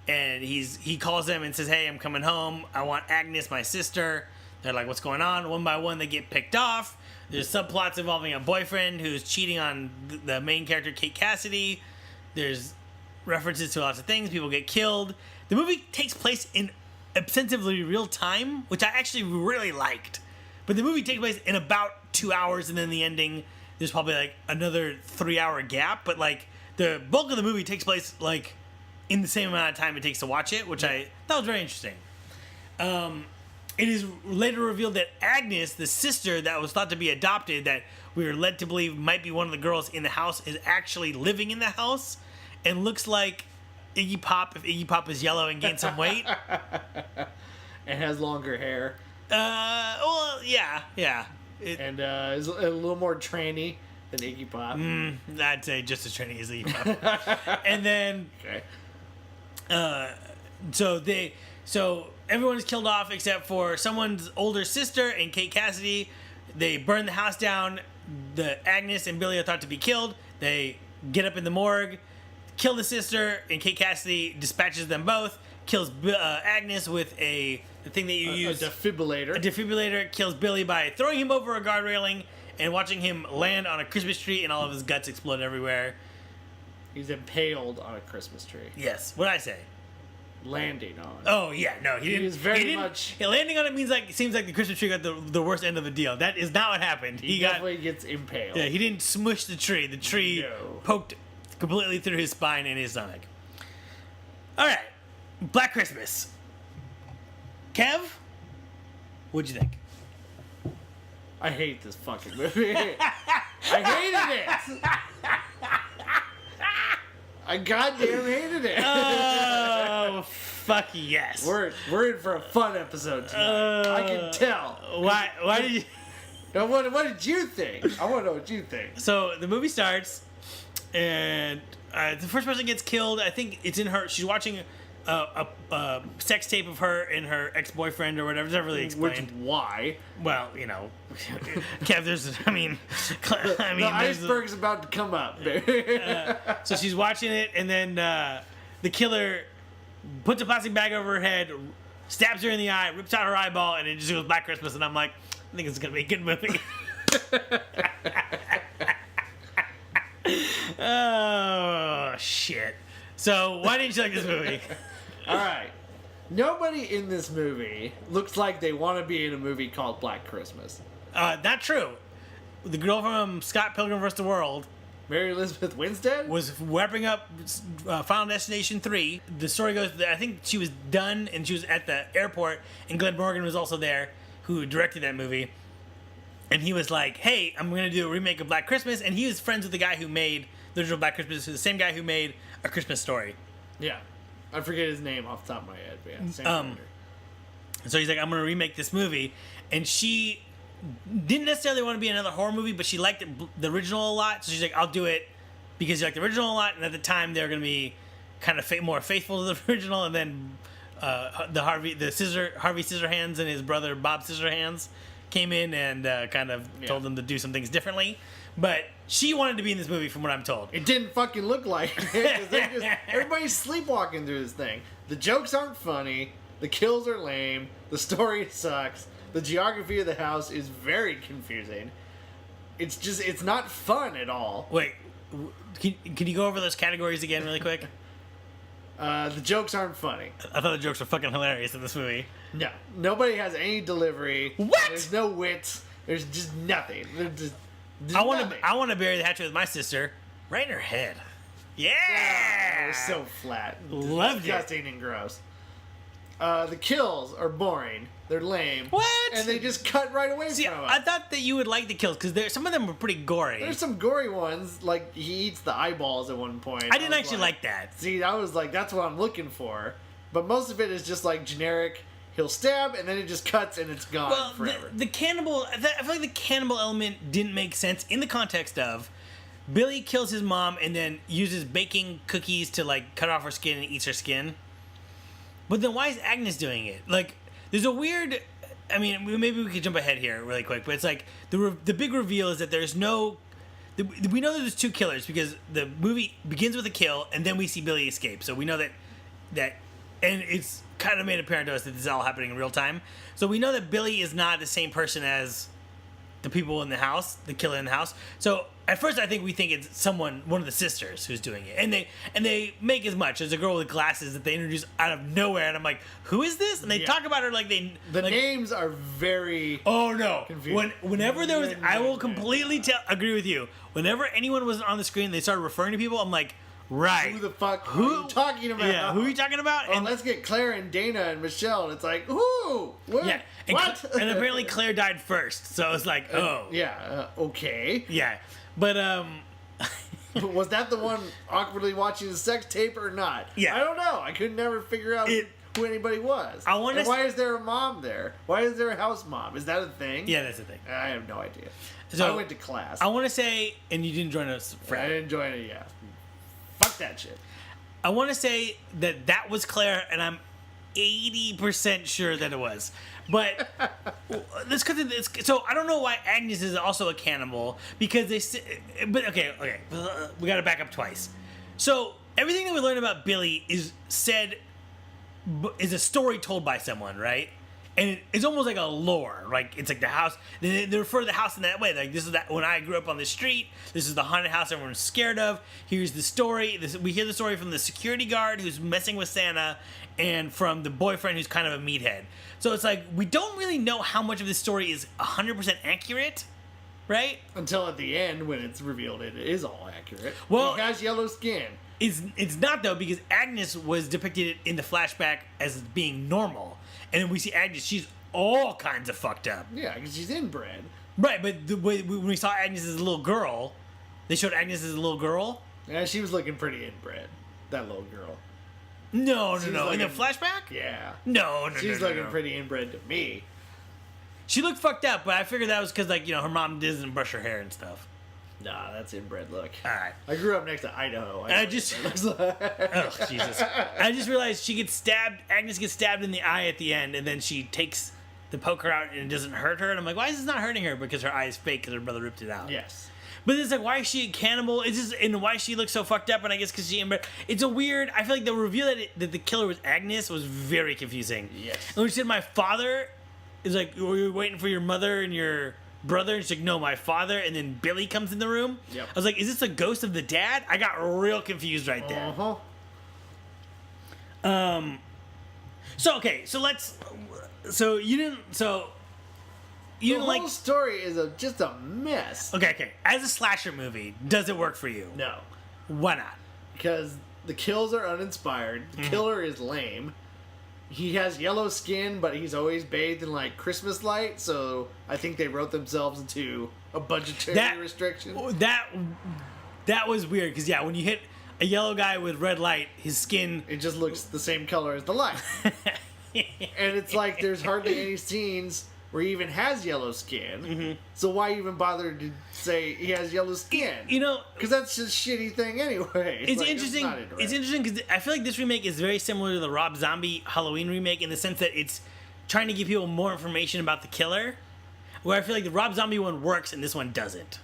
and he calls them and says, "Hey, I'm coming home. I want Agnes, my sister." They're like, "What's going on?" One by one, they get picked off. There's subplots involving a boyfriend who's cheating on the main character, Kate Cassidy. There's references to lots of things. People get killed. The movie takes place in ostensibly real time, which I actually really liked. But the movie takes place in about 2 hours, and then the ending, there's probably like another 3-hour gap. But like the bulk of the movie takes place like in the same amount of time it takes to watch it, which I thought was very interesting. It is later revealed that Agnes, the sister that was thought to be adopted, that we were led to believe might be one of the girls in the house, is actually living in the house and looks like Iggy Pop if Iggy Pop is yellow and gained some weight. And has longer hair. Well, yeah. And is a little more tranny than Iggy Pop. I'd say just as trendy as Iggy Pop. And then, so everyone is killed off except for someone's older sister and Kate Cassidy. They burn the house down. The Agnes and Billy are thought to be killed. They get up in the morgue, kill the sister, and Kate Cassidy dispatches them both. Kills Agnes with the thing that you use. A defibrillator. A defibrillator. Kills Billy by throwing him over a guard railing and watching him land on a Christmas tree and all of his guts explode everywhere. He's impaled on a Christmas tree. Yes. What did I say? Landing on. Oh yeah, no, he didn't. He was very much. Yeah, landing on it seems like the Christmas tree got the worst end of the deal. That is not what happened. He definitely gets impaled. Yeah, he didn't smush the tree. The tree poked completely through his spine and his stomach. All right, Black Christmas. Kev, what'd you think? I hate this fucking movie. I hated it. I goddamn hated it. Oh, fuck yes. We're in for a fun episode tonight. I can tell. Why did you... Now, what did you think? I want to know what you think. So the movie starts, and the first person gets killed. I think it's in her. She's watching a sex tape of her and her ex-boyfriend or whatever. It's not really explained. Why? Well, you know, Kev, The iceberg's about to come up. So she's watching it, and then the killer puts a plastic bag over her head, stabs her in the eye, rips out her eyeball, and it just goes Black Christmas. And I'm like, I think it's gonna be a good movie. Oh shit! So why didn't you like this movie? All right. Nobody in this movie looks like they want to be in a movie called Black Christmas. Not true. The girl from Scott Pilgrim vs. the World, Mary Elizabeth Winstead, was wrapping up Final Destination 3. The story goes that I think she was done and she was at the airport, and Glenn Morgan was also there, who directed that movie. And he was like, hey, I'm going to do a remake of Black Christmas. And he was friends with the guy who made the original Black Christmas, the same guy who made A Christmas Story. Yeah. I forget his name off the top of my head, but yeah, same writer. So he's like, I'm going to remake this movie. And she didn't necessarily want to be in another horror movie, but she liked the original a lot. So she's like, I'll do it because you like the original a lot. And at the time, they were going to be kind of more faithful to the original. And then Harvey Scissorhands and his brother Bob Scissorhands came in and kind of told them to do some things differently. But she wanted to be in this movie, from what I'm told. It didn't fucking look like it. Everybody's sleepwalking through this thing. The jokes aren't funny. The kills are lame. The story sucks. The geography of the house is very confusing. It's not fun at all. Wait, can you go over those categories again really quick? The jokes aren't funny. I thought the jokes were fucking hilarious in this movie. No. Nobody has any delivery. What? There's no wit. There's just nothing. There's I want to bury the hatchet with my sister right in her head. Yeah! It was so flat. Loved Disgusting and gross. The kills are boring. They're lame. What? And they just cut right away from us. I thought that you would like the kills because some of them were pretty gory. There's some gory ones, like he eats the eyeballs at one point. I didn't actually like that. See, I was like, that's what I'm looking for. But most of it is just like generic. He'll stab, and then it just cuts, and it's gone forever. The cannibal, I feel like the cannibal element didn't make sense in the context of Billy kills his mom and then uses baking cookies to like cut off her skin and eats her skin. But then why is Agnes doing it? Like, there's a weird... I mean, maybe we could jump ahead here really quick, but it's like the big reveal is that there's no... We know that there's two killers because the movie begins with a kill, and then we see Billy escape. So we know that and it's kind of made apparent to us that this is all happening in real time. So we know that Billy is not the same person as the people in the house, the killer in the house. So at first, I think we think it's one of the sisters who's doing it, and they make as much. There's a girl with glasses that they introduce out of nowhere, and I'm like, who is this? And they talk about her like the names are very confusing. Whenever there was, I will completely agree with you. Whenever anyone was on the screen, they started referring to people. I'm like, right. Who the fuck are you talking about? Yeah, who are you talking about? Oh, and let's get Claire and Dana and Michelle. And it's like, who? What? Yeah. And what? And apparently Claire died first, so it's like, oh. Yeah, okay. Yeah. But, was that the one awkwardly watching the sex tape or not? Yeah. I don't know. I could never figure out who anybody was. Why is there a mom there? Why is there a house mom? Is that a thing? Yeah, that's a thing. I have no idea. So, I went to class. I want to say, and you didn't join us, Fred. I didn't join it, yeah. Fuck that shit. I want to say that was Claire, and I'm 80% sure that it was. But this so I don't know why Agnes is also a cannibal, because but okay, we got to back up twice. So everything that we learn about Billy is a story told by someone, right? And it's almost like a lore. Like, it's like the house. They refer to the house in that way. Like, this is that when I grew up on the street. This is the haunted house everyone's scared of. Here's the story. We hear the story from the security guard who's messing with Santa, and from the boyfriend who's kind of a meathead. So it's like, we don't really know how much of this story is 100% accurate, right? Until at the end, when it's revealed it is all accurate. Well, he has yellow skin. It's not, though, because Agnes was depicted in the flashback as being normal. And then we see Agnes, she's all kinds of fucked up. Yeah, because she's inbred. Right, but when we saw Agnes as a little girl, they showed Agnes as a little girl. Yeah, she was looking pretty inbred, that little girl. No. In the flashback? Yeah. No. She's looking pretty inbred to me. She looked fucked up, but I figured that was because, like, her mom doesn't brush her hair and stuff. Nah, that's inbred look. All right. I grew up next to Idaho. Oh, Jesus. I just realized Agnes gets stabbed in the eye at the end, and then she takes the poker out and it doesn't hurt her. And I'm like, why is this not hurting her? Because her eye is fake because her brother ripped it out. Yes. But it's like, why is she a cannibal? And why she looks so fucked up? And I guess because she inbred. It's a weird. I feel like the reveal that the killer was Agnes was very confusing. Yes. And when she said my father, is like, were you waiting for your mother and your brother? And she's like, no, my father. And then Billy comes in the room. Yep. I was like, is this the ghost of the dad? I got real confused right there. So you didn't the whole story is just a mess. Okay. As a slasher movie, does it work for you? No. Why not? Because the kills are uninspired. The killer is lame. He has yellow skin, but he's always bathed in, like, Christmas light, so I think they wrote themselves into a budgetary restriction. That was weird, because, when you hit a yellow guy with red light, his skin... It just looks the same color as the light. And it's like there's hardly any scenes where he even has yellow skin. So why even bother to say he has yellow skin? Because that's just a shitty thing anyway. It's interesting. It's interesting because I feel like this remake is very similar to the Rob Zombie Halloween remake in the sense that it's trying to give people more information about the killer. Where I feel like the Rob Zombie one works and this one doesn't.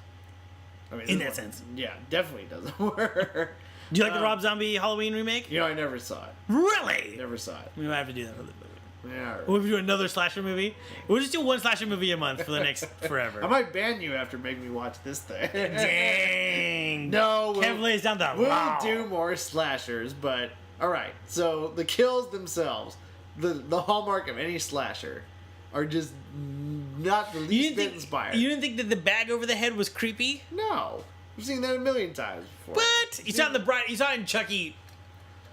I mean, in that sense. Yeah, definitely doesn't work. Do you like the Rob Zombie Halloween remake? I never saw it. Really? Never saw it. We might have to do that for the movie. Yeah. We'll do another slasher movie. We'll just do one slasher movie a month for the next forever. I might ban you after making me watch this thing. Dang. No. Kev lays down the We'll do more slashers, but alright. So the kills themselves, the hallmark of any slasher, are just not the least bit inspired. You didn't think that the bag over the head was creepy? No. I've seen that a million times before. What? You saw it in Chucky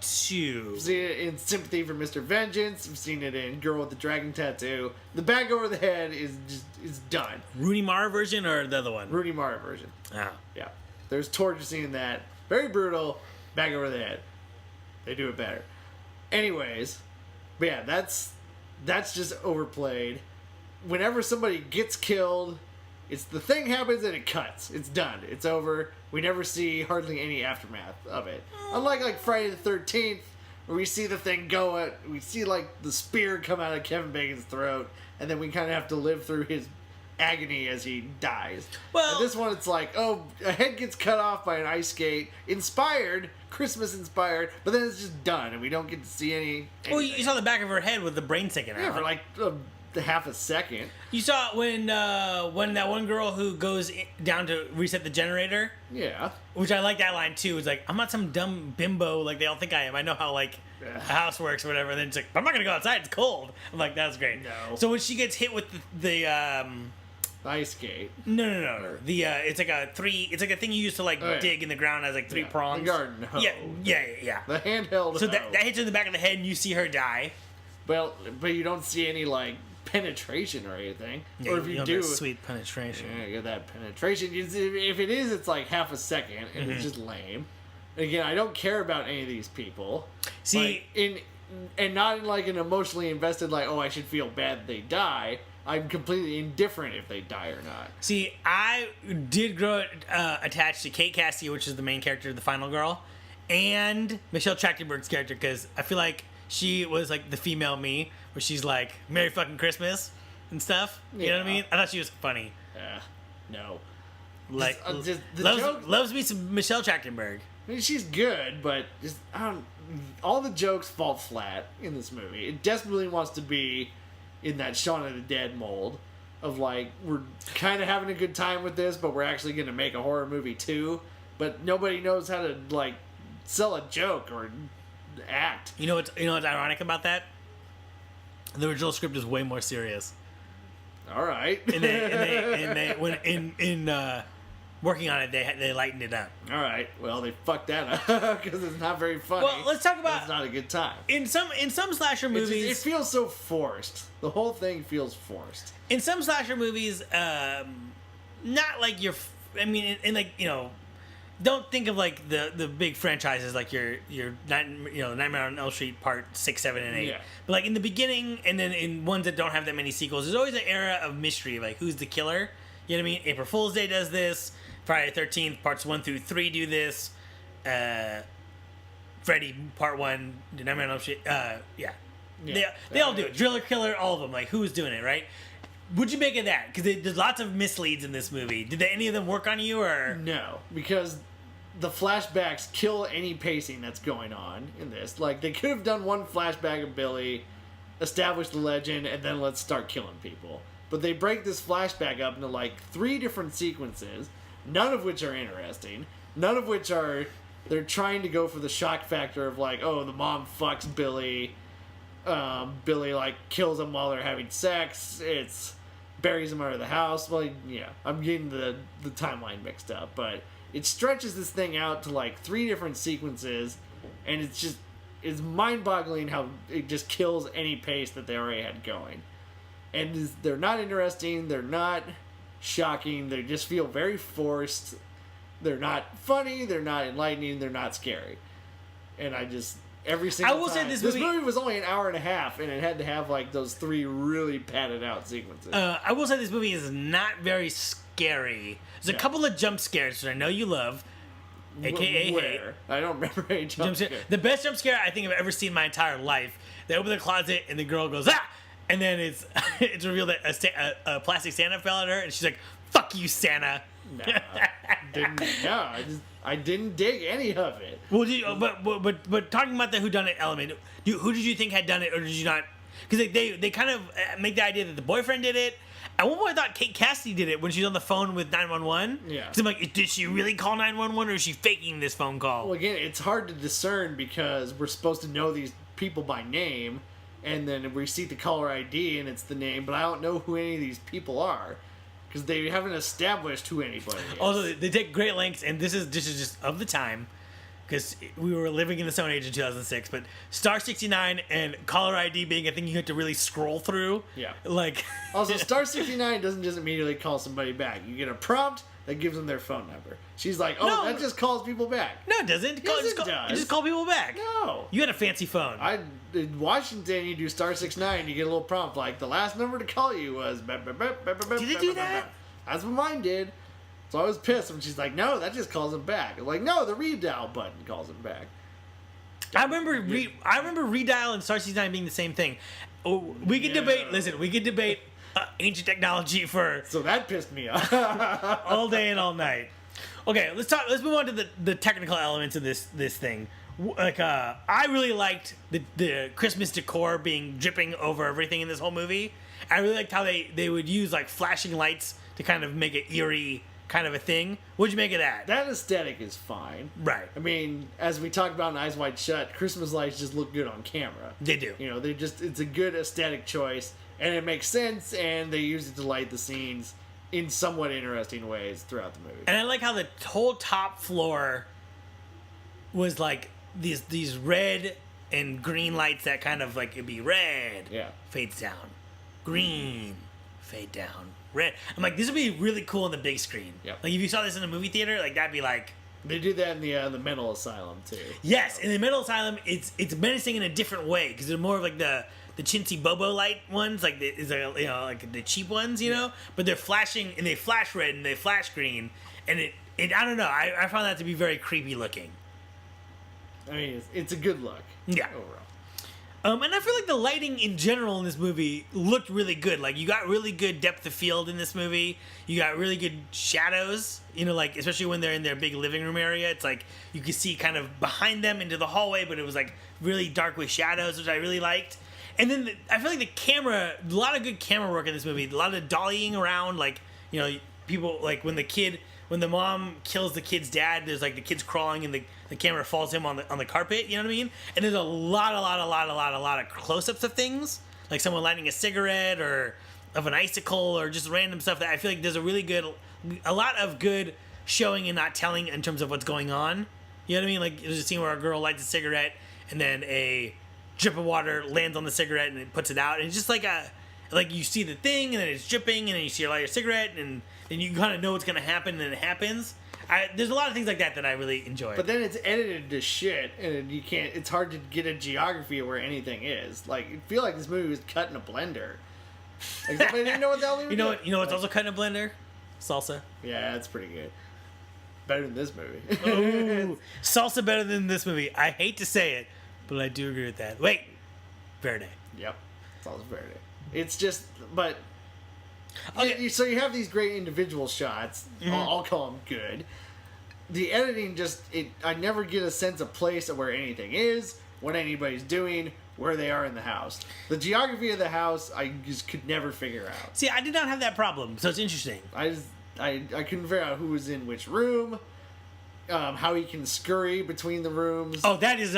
2. I've seen it in Sympathy for Mr. Vengeance. I've seen it in Girl with the Dragon Tattoo. The bag over the head is done. Rooney Mara version or the other one? Rooney Mara version. Oh. Yeah. There's torture scene in that. Very brutal. Bag over the head. They do it better. Anyways, but yeah, that's just overplayed. Whenever somebody gets killed, it's the thing happens and it cuts. It's done. It's over. We never see hardly any aftermath of it. Unlike like Friday the 13th, where we see the thing we see like the spear come out of Kevin Bacon's throat, and then we kind of have to live through his agony as he dies. Well- and this one, it's like, oh, a head gets cut off by an ice skate, inspired, Christmas inspired, but then it's just done, and we don't get to see any. Well, you saw the back of her head with the brain sticking out. yeah, for like half a second. You saw when that one girl who goes down to reset the generator. Yeah. Which I like that line too. It's like, I'm not some dumb bimbo like they all think I am. I know how like a house works or whatever. And then it's like, I'm not gonna go outside. It's cold. I'm like, that's great. No. So when she gets hit with the Ice skate. no. It's like a three. It's like a thing you use to like dig in the ground. Has like three prongs. The garden hoe. Yeah. The handheld So hoe. that hits her in the back of the head, and you see her die. Well, but you don't see any like penetration or anything. Yeah, or if you have do, that sweet penetration. yeah, you get that penetration. If it is, it's like half a second, and it's just lame. Again, I don't care about any of these people. See, and not in like an emotionally invested, like, oh, I should feel bad that they die. I'm completely indifferent if they die or not. See, I did grow attached to Kate Cassidy, which is the main character, the final girl, and Michelle Trachtenberg's character, because I feel like she was like the female me, where she's like, Merry fucking Christmas and stuff. You know what I Yeah. mean? I thought she was funny. No. Like, Just the joke- loves me some Michelle Trachtenberg. I mean, she's good, but just all the jokes fall flat in this movie. It desperately wants to be in that Shaun of the Dead mold of like, we're kind of having a good time with this, but we're actually going to make a horror movie too. But nobody knows how to like sell a joke or act. You know what's ironic about that? The original script is way more serious. All right. When working on it, they lightened it up. All right. Well, they fucked that up because it's not very funny. Well, let's talk about. It's not a good time. In some slasher movies, It feels so forced. The whole thing feels forced. In some slasher movies, not like your. I mean, in like, you know, don't think of like the big franchises like your Nightmare on Elm Street Part 6, 7, and 8. Yeah. But like in the beginning, and then in ones that don't have that many sequels, there's always an era of mystery, like who's the killer. You know what I mean? April Fool's Day does this. Friday the 13th parts 1 through 3 do this. Freddy Part 1, Nightmare on Elm Street. Yeah. They all do it. Driller, killer, all of them. Like, who's doing it, right? What'd you make of that? Because there's lots of misleads in this movie. Did any of them work on you, or? No, because the flashbacks kill any pacing that's going on in this. Like, they could have done one flashback of Billy, establish the legend, and then let's start killing people. But they break this flashback up into, like, 3 different sequences, none of which are interesting, none of which are... They're trying to go for the shock factor of, like, oh, the mom fucks Billy... Billy like kills him while they're having sex. It's buries him under the house. Well, yeah, I'm getting the timeline mixed up, but it stretches this thing out to like 3 different sequences, and it's mind-boggling how it just kills any pace that they already had going. And they're not interesting. They're not shocking. They just feel very forced. They're not funny. They're not enlightening. They're not scary. And I just. Every single I will time. say this movie was only an hour and a half, and it had to have like those 3 really padded out sequences. I will say this movie is not very scary. There's a couple of jump scares that I know you love, aka Where? I don't remember any jump scare. The best jump scare I think I've ever seen in my entire life. They open the closet and the girl goes ah, and then it's revealed that a plastic Santa fell at her, and she's like, "Fuck you, Santa." I didn't dig any of it. Well, but talking about the whodunit element, who did you think had done it, or did you not? Because they kind of make the idea that the boyfriend did it. At one point, I thought Kate Cassidy did it when she's on the phone with 911. Yeah. Because I'm like, did she really call 911, or is she faking this phone call? Well, again, it's hard to discern because we're supposed to know these people by name, and then we see the caller ID and it's the name, but I don't know who any of these people are. Because they haven't established who anybody is. Also, they take great lengths, and this is just of the time, because we were living in the Stone Age in 2006. But Star 69 and caller ID being a thing you had to really scroll through. Yeah. Like. Also, Star 69 doesn't just immediately call somebody back. You get a prompt that gives them their phone number. She's like, oh, No. that just calls people back. No, it doesn't. Yes, it does. You just call people back. No. You had a fancy phone. In Washington, you do Star 69, you get a little prompt like, the last number to call you was... Did it do that? That's what mine did. So I was pissed when she's like, no, that just calls him back. I'm like, no, the redial button calls him back. I remember redial and Star 69 being the same thing. Oh, we could debate. Listen, we could debate ancient technology for So that pissed me off. all day and all night. Okay, let's move on to the technical elements of this thing. Like I really liked the Christmas decor being dripping over everything in this whole movie. I really liked how they would use like flashing lights to kind of make it eerie kind of a thing. What'd you make of that? That aesthetic is fine. Right. I mean, as we talked about in Eyes Wide Shut, Christmas lights just look good on camera. They do. You know, it's a good aesthetic choice, and it makes sense, and they use it to light the scenes in somewhat interesting ways throughout the movie. And I like how the whole top floor was like these red and green lights that kind of like it'd be red, fades down, green, fade down, red. I'm like, this would be really cool on the big screen. Yep. Like if you saw this in a movie theater, like that'd be like. They do that in the mental asylum too. Yes, in the mental asylum, it's menacing in a different way because they're more of like the chintzy bobo light ones, like like the cheap ones, you know. But they're flashing and they flash red and they flash green, and it I don't know. I found that to be very creepy looking. I mean, it's a good look. Yeah. Overall. And I feel like the lighting in general in this movie looked really good. Like, you got really good depth of field in this movie. You got really good shadows, you know, like, especially when they're in their big living room area. It's like, you could see kind of behind them into the hallway, but it was, like, really dark with shadows, which I really liked. And then I feel like the camera, a lot of good camera work in this movie. A lot of dollying around, like, you know, people, like, when the mom kills the kid's dad, there's, like, the kid's crawling and the camera falls him on the carpet, you know what I mean? And there's a lot of close-ups of things, like someone lighting a cigarette or of an icicle or just random stuff that I feel like there's a lot of good showing and not telling in terms of what's going on. You know what I mean? Like, there's a scene where a girl lights a cigarette and then a drip of water lands on the cigarette and it puts it out. And it's just like you see the thing and then it's dripping and then you see her light your cigarette and you kind of know what's going to happen and then it happens. There's a lot of things like that I really enjoy. But then it's edited to shit, and you can't. It's hard to get a geography of where anything is. Like, I feel like this movie was cut in a blender. Like, somebody didn't know what the hell they were doing. You know what's also cut in a blender? Salsa. Yeah, that's pretty good. Better than this movie. Ooh, salsa better than this movie. I hate to say it, but I do agree with that. Wait, Verde. Yep, salsa verde. It's just, but. Okay. So you have these great individual shots. Mm-hmm. I'll call them good. The editing I never get a sense of place of where anything is, what anybody's doing, where they are in the house. The geography of the house, I just could never figure out. See, I did not have that problem, so it's interesting. I couldn't figure out who was in which room, how he can scurry between the rooms. Oh, that is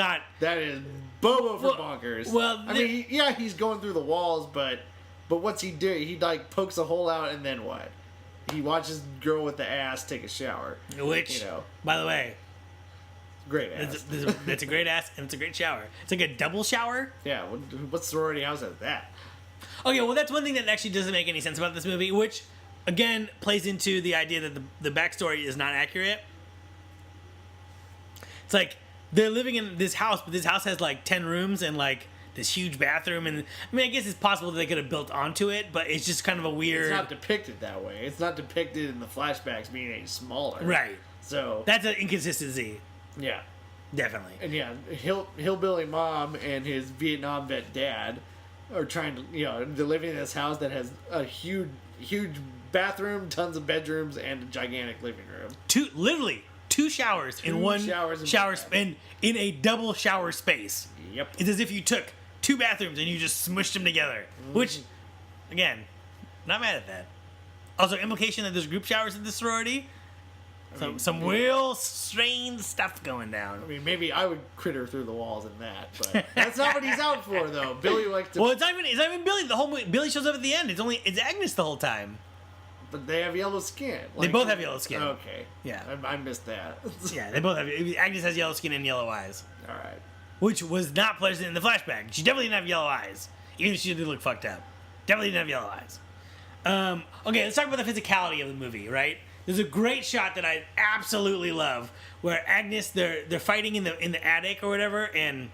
Bobo for bonkers. Well, I mean, he's going through the walls, but what's he do? He like pokes a hole out and then what? He watches girl with the ass take a shower. Which, by the way, great ass. That's a great ass and it's a great shower. It's like a double shower. Yeah, what sorority house has that? Okay, well that's one thing that actually doesn't make any sense about this movie, which again plays into the idea that the backstory is not accurate. It's like they're living in this house, but this house has like 10 rooms and like this huge bathroom, and I mean, I guess it's possible that they could have built onto it, but it's just kind of a weird. It's not depicted that way. It's not depicted in the flashbacks being any smaller. Right. So that's an inconsistency. Yeah. Definitely. And yeah, hillbilly mom and his Vietnam vet dad are trying to, they're living in this house that has a huge bathroom, tons of bedrooms, and a gigantic living room. Literally two showers in one shower in a double shower space. Yep. It's as if you took two bathrooms and you just smushed them together. Which, again, not mad at that. Also, implication that there's group showers at the sorority. Some real strange stuff going down. I mean, maybe I would critter through the walls in that, but that's not what he's out for, though. Billy likes to. Well, it's not even Billy. The whole movie, Billy shows up at the end. It's Agnes the whole time. But they have yellow skin. They both have yellow skin. Okay. Yeah. I missed that. Yeah, they both have. Agnes has yellow skin and yellow eyes. All right. Which was not present in the flashback. She definitely didn't have yellow eyes, even if she did look fucked up. Definitely didn't have yellow eyes. Okay, let's talk about the physicality of the movie, right? There's a great shot that I absolutely love, where Agnes they're fighting in the attic or whatever, and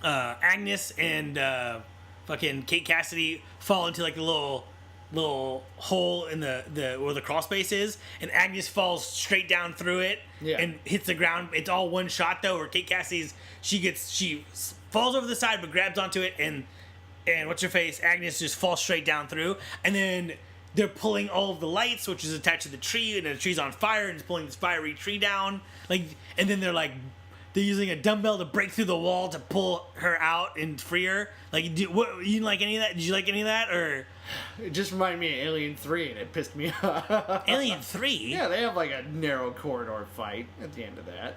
Agnes and fucking Kate Cassidy fall into like the little hole in the where the crawl space is, and Agnes falls straight down through it and hits the ground. It's all one shot though, where Kate Cassidy's she falls over the side but grabs onto it and and what's her face, Agnes, just falls straight down through, and then they're pulling all of the lights, which is attached to the tree, and the tree's on fire, and it's pulling this fiery tree down. Like, and then they're using a dumbbell to break through the wall to pull her out and free her. Like, you didn't like any of that? Did you like any of that, or? It just reminded me of Alien 3, and it pissed me off. Alien 3? Yeah, they have like a narrow corridor fight at the end of that.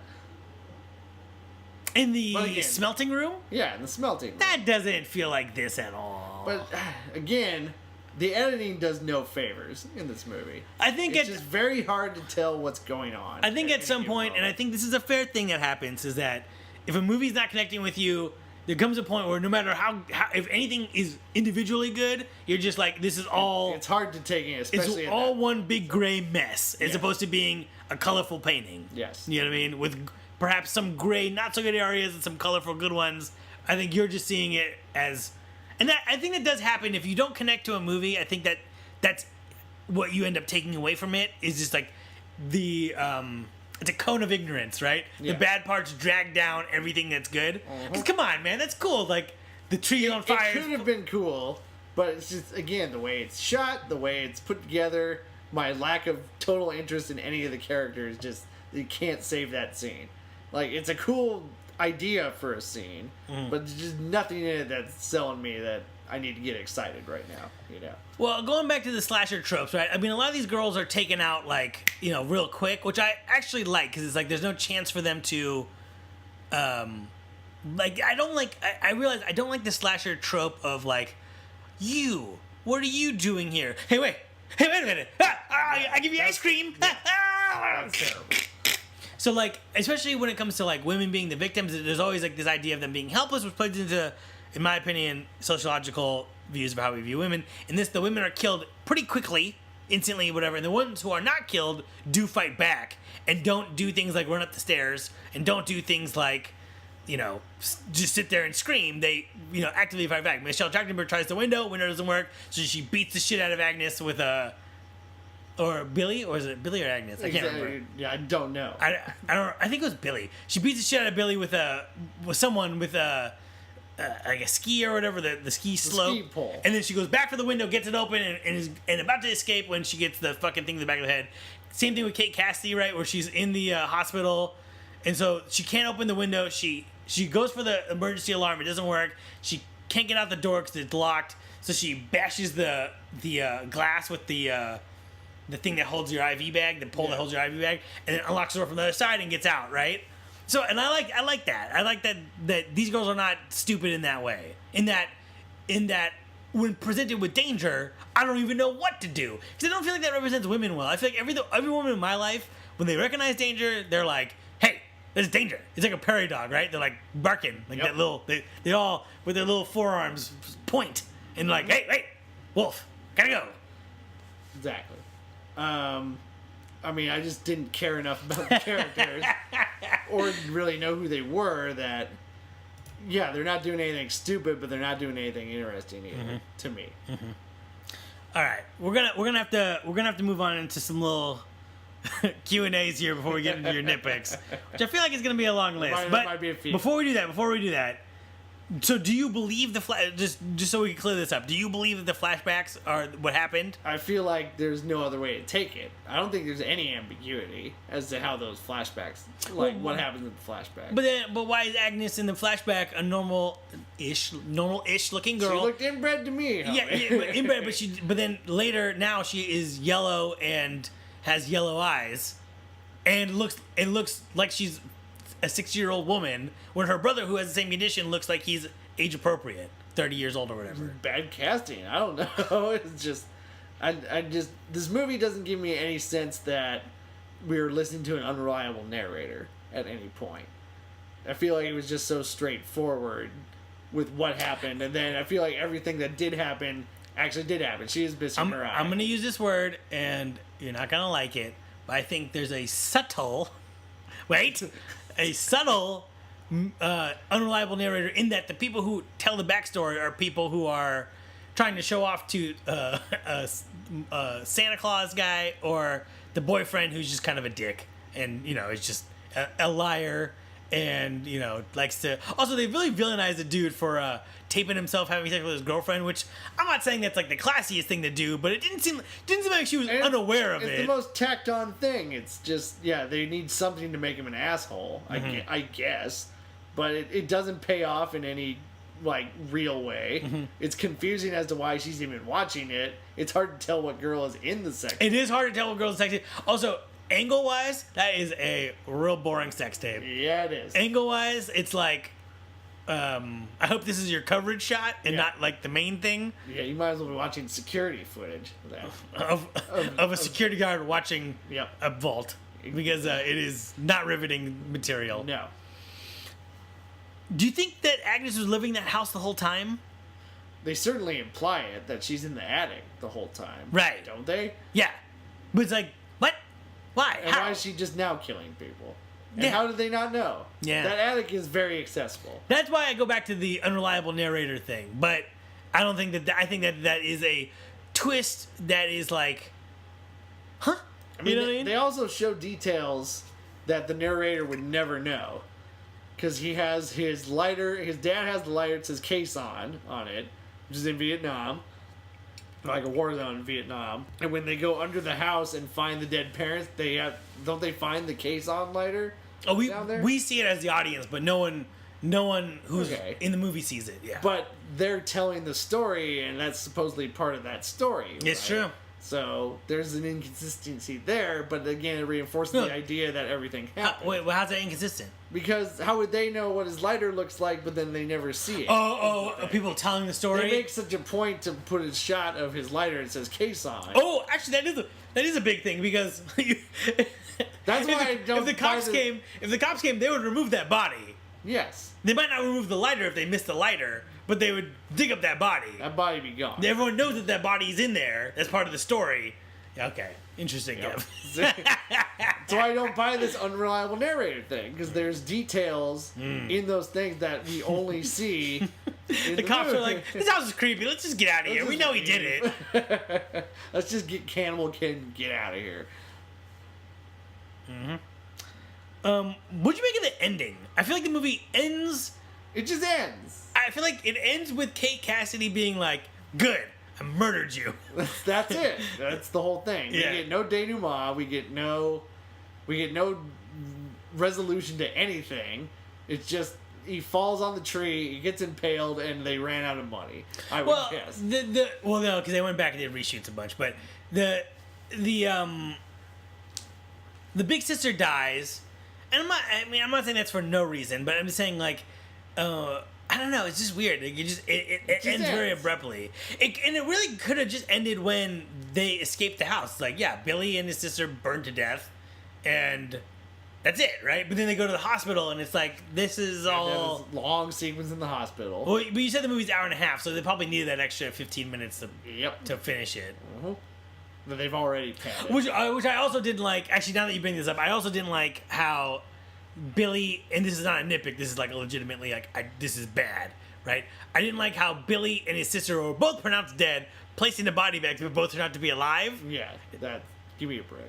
In the smelting room? Yeah, in the smelting room. That doesn't feel like this at all. But, again, the editing does no favors in this movie. I think it's just very hard to tell what's going on. I think at some point, and I think this is a fair thing that happens, is that if a movie's not connecting with you, there comes a point where no matter how if anything is individually good, you're just like, this is all... It's hard to take in, especially... It's all one big gray mess, as opposed to being a colorful painting. Yes. You know what I mean? With perhaps some gray, not so good areas and some colorful good ones. I think you're just seeing it as... And that, I think that does happen. If you don't connect to a movie, I think that's what you end up taking away from it, is just like the... it's a cone of ignorance, right? Yeah. The bad parts drag down everything that's good. Because come on, man, that's cool. Like, the tree on fire. It could have been cool, but it's just, again, the way it's shot, the way it's put together, my lack of total interest in any of the characters, just, you can't save that scene. Like, it's a cool idea for a scene, but there's just nothing in it that's selling me that I need to get excited right now, you know? Well, going back to the slasher tropes, right? I mean, a lot of these girls are taken out, like, you know, real quick, which I actually like, because it's like there's no chance for them to, like, I realize I don't like the slasher trope of, like, what are you doing here? Hey, wait a minute. I give you ice cream. That's terrible. So, like, especially when it comes to, like, women being the victims, there's always, like, this idea of them being helpless, which plays into, in my opinion, sociological views of how we view women. In this, the women are killed pretty quickly, instantly, whatever, and the ones who are not killed do fight back and don't do things like run up the stairs and don't do things like, you know, just sit there and scream. They, you know, actively fight back. Michelle Trachtenberg tries the window doesn't work, so she beats the shit out of Agnes with a... Or Billy, or is it Billy or Agnes? I can't remember. Yeah, I don't know. I don't. I think it was Billy. She beats the shit out of Billy with someone with a like a ski or whatever, the ski slope. Ski pole. And then she goes back for the window, gets it open, and is about to escape when she gets the fucking thing in the back of the head. Same thing with Kate Cassidy, right, where she's in the hospital, and so she can't open the window. She goes for the emergency alarm. It doesn't work. She can't get out the door because it's locked. So she bashes the glass with the thing that holds your IV bag, the pole that holds your IV bag, and then unlocks the door from the other side and gets out, right? So, and I like that. I like that these girls are not stupid in that way. In that when presented with danger, I don't even know what to do. Because I don't feel like that represents women well. I feel like every woman in my life, when they recognize danger, they're like, hey, there's danger. It's like a prairie dog, right? They're like barking. Like that little, they all, with their little forearms, point. And like, hey, wolf, gotta go. Exactly. I mean, I just didn't care enough about the characters or really know who they were that, yeah, they're not doing anything stupid, but they're not doing anything interesting either, to me. Mm-hmm. All right, we're gonna have to move on into some little Q&As here before we get into your nitpicks, which I feel like is gonna be a long list. But before we do that. So do you believe just so we can clear this up, do you believe that the flashbacks are what happened? I feel like there's no other way to take it. I don't think there's any ambiguity as to how those flashbacks, like what happens in the flashback. But why is Agnes in the flashback a normal-ish looking girl? She looked inbred to me. Yeah, but inbred, but then later now she is yellow and has yellow eyes and looks like she's a 60-year-old woman, when her brother, who has the same condition, looks like he's age appropriate, 30 years old or whatever. Bad casting. I don't know. It's just, this movie doesn't give me any sense that we're listening to an unreliable narrator at any point. I feel like it was just so straightforward with what happened, and then I feel like everything that did happen actually did happen. She is missing her eye. I'm going to use this word, and you're not going to like it, but I think there's a subtle unreliable narrator in that the people who tell the backstory are people who are trying to show off to a Santa Claus guy or the boyfriend who's just kind of a dick and, you know, is just a liar and likes to. Also, they really villainized the dude for taping himself having sex with his girlfriend, which I'm not saying that's like the classiest thing to do, but it didn't seem like she was unaware of it. It's the most tacked on thing. It's just they need something to make him an asshole. I guess, but it doesn't pay off in any like real way. It's confusing as to why she's even watching it. It's hard to tell what girl is in the sex. It is hard to tell what girl is sexy. Also, angle wise, that is a real boring sex tape. Yeah, it is. Angle wise, it's like, I hope this is your coverage shot and not like the main thing. Yeah, you might as well be watching security footage of a security guard watching Yep. a vault, because it is not riveting material. No. Do you think that Agnes was living in that house the whole time? They certainly imply it, that she's in the attic the whole time. Right. Don't they? Yeah. But it's like, what? Why? And How? why is she just now killing people? And Yeah. how did they not know? Yeah. That attic is very accessible. That's why I go back to the unreliable narrator thing. But I don't think that. I think that is a twist that is like, huh? I mean, you know what I mean? They also show details that the narrator would never know. Because he has his lighter, his dad has the lighter, it says case on it, which is in Vietnam. Like a war zone in Vietnam. And when they go under the house and find the dead parents, don't they find the case on lighter? Oh, down there? we see it as the audience, but no one who's Okay. in the movie sees it. Yeah, But they're telling the story, and that's supposedly part of that story. it's right? true. So there's an inconsistency there, but again, it reinforces No. the idea that everything happened. Wait, well, how's that inconsistent? Because how would they know what his lighter looks like, but then they never see it? People telling the story. They make such a point to put a shot of his lighter and says case on. Oh, actually, that is a big thing, because That's why I don't If the cops buy came, they would remove that body. Yes, They might not remove the lighter if they missed the lighter, but they would dig up that body. that body be gone. Everyone knows that body's in there. That's part of the story. Okay, interesting. Yep. Kev. So I don't buy this unreliable narrator thing, because there's details in those things that we only see. In The cops movie. are like, "This house is creepy. Let's just get out of here. We know he did it." Let's just get Cannibal Kid and get out of here. What'd you make of the ending? I feel like the movie ends. It just ends. I feel like it ends with Kate Cassidy being like, "Good, I murdered you." That's it. That's the whole thing. Yeah. We get no denouement. We get no resolution to anything. It's just he falls on the tree, he gets impaled, and they ran out of money. I would Well, guess. no, because they went back and did reshoots a bunch. But the big sister dies, and I'm not saying that's for no reason, but I'm just saying like, I don't know, it's just weird. Like, it ends very abruptly. And it really could have just ended when they escaped the house. Like, yeah, Billy and his sister burned to death, and that's it, right? But then they go to the hospital, and it's like, this is all... This long sequence in the hospital. Well, but you said the movie's an hour and a half, so they probably needed that extra 15 minutes Yep. to finish it. That they've already padded. Which I also didn't like. Actually, now that you bring this up, I also didn't like how Billy, and this is not a nitpick, this is like legitimately like, this is bad, right? I didn't like how Billy and his sister were both pronounced dead, placed in the body bags, but both turned out to be alive. Yeah, give me a break.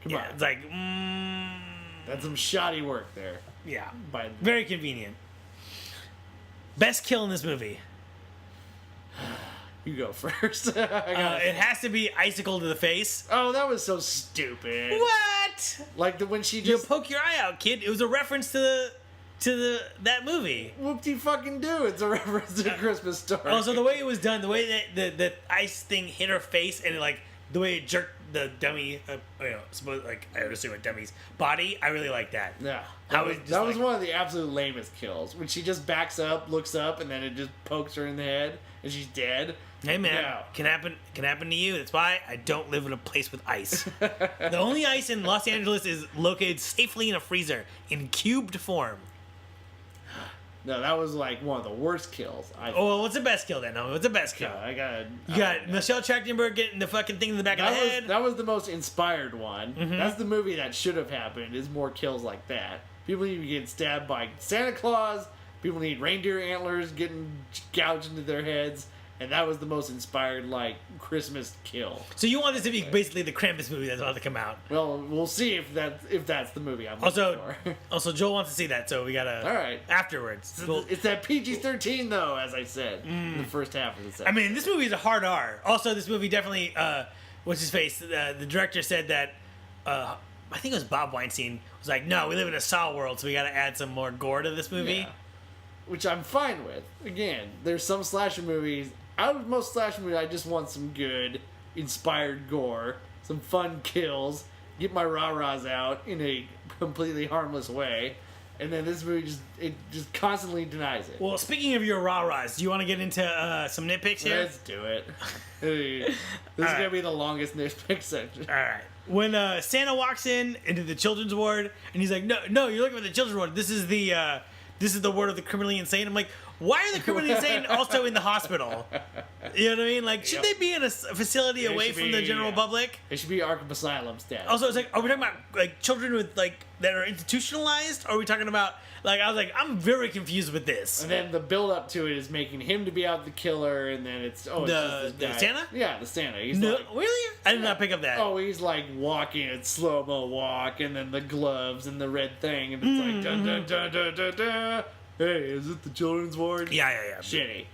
Come Yeah, on. it's like, That's some shoddy work there. yeah, By very convenient. Best kill in this movie. You go first. It has to be icicle to the face. Oh, that was so stupid. What? Like when she You just poke your eye out, kid. It was a reference to that movie. whoop-de fucking do. It's a reference to Christmas Story. Also, the way it was done, the way that the ice thing hit her face, and like the way it jerked the dummy, I would assume a dummy's body. I really like that. Yeah, How that it was, just, was like- one of the absolute lamest kills. When she just backs up, looks up, and then it just pokes her in the head, and she's dead. Hey man, No. can happen to you. That's why I don't live in a place with ice. The only ice in Los Angeles is located safely in a freezer in cubed form. No, that was like one of the worst kills. Oh, well, what's the best kill then? No, what's the best kill? I got. You got Michelle Trachtenberg getting the fucking thing in the back of the head. That was the most inspired one. Mm-hmm. That's the movie that should have happened. Is more kills like that. People need to get stabbed by Santa Claus. People need reindeer antlers getting gouged into their heads, and that was the most inspired like Christmas kill. So you want this to be basically the Krampus movie that's about to come out? Well, we'll see if that's the movie I'm looking for. Also, Joel wants to see that, so we gotta. All right. Afterwards, It's that PG-13 though, as I said in the first half of the sentence. I mean, this movie is a hard R. Also, this movie definitely. What's his face? The director said that. I think it was Bob Weinstein was like, "No, we live in a Saw world, so we gotta add some more gore to this movie." Yeah. Which I'm fine with. Again, there's some slasher movies. Out of most slasher movies, I just want some good, inspired gore, some fun kills, get my rah-rahs out in a completely harmless way, and then this movie just constantly denies it. Well, speaking of your rah-rahs, do you want to get into some nitpicks here? Let's do it. This is gonna be the longest nitpick section. All right. When Santa walks into the children's ward, and he's like, "No, you're looking for the children's ward. This is the ward of the criminally insane." I'm like, why are the criminally insane also in the hospital? You know what I mean? Like, should they be in a facility away from the general public? It should be Arkham Asylum status. Also, it's like, are we talking about like children with like that are institutionalized? Or are we talking about like, I was like, I'm very confused with this. And then the build up to it is making him to be out the killer, and then it's just this guy. The Santa? Yeah, the Santa. He's No, like, really? I did not pick up that. oh, he's like walking in slow mo walk, and then the gloves and the red thing, and it's like dun dun dun dun dun dun. Hey, is it the children's ward? Yeah. Shitty.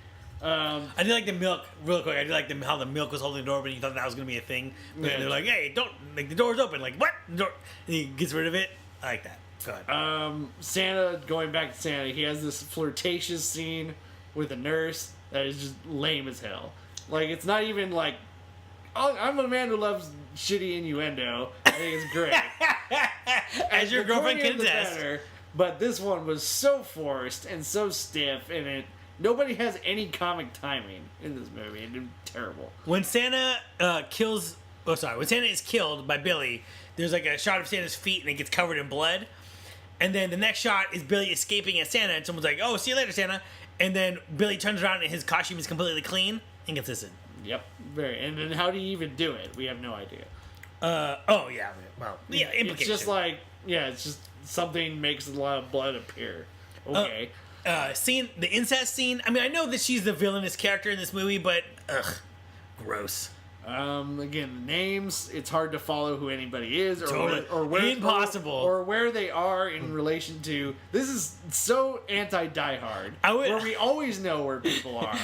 I did like the milk, real quick. I did like how the milk was holding the door, but you thought that was going to be a thing. But they're like, hey, don't, like, the door's open. Like, what? The door. And he gets rid of it. I like that. Go ahead. Santa, going back to Santa, he has this flirtatious scene with a nurse that is just lame as hell. Like, it's not even like, oh, I'm a man who loves shitty innuendo. I think it's great. As your girlfriend can attest. But this one was so forced and so stiff, and nobody has any comic timing in this movie. It's terrible. When Santa when Santa is killed by Billy, there's like a shot of Santa's feet and it gets covered in blood. And then the next shot is Billy escaping as Santa, and someone's like, "Oh, see you later, Santa." And then Billy turns around and his costume is completely clean and consistent. Yep, very. And then how do you even do it? We have no idea. Oh yeah, well, yeah. Implication. It's just like, it's just something makes a lot of blood appear. Okay. Scene, the incest scene. I mean, I know that she's the villainous character in this movie, but gross. Again, the names, it's hard to follow who anybody is or where impossible or where they are in relation to. This is so anti Die Hard, where we always know where people are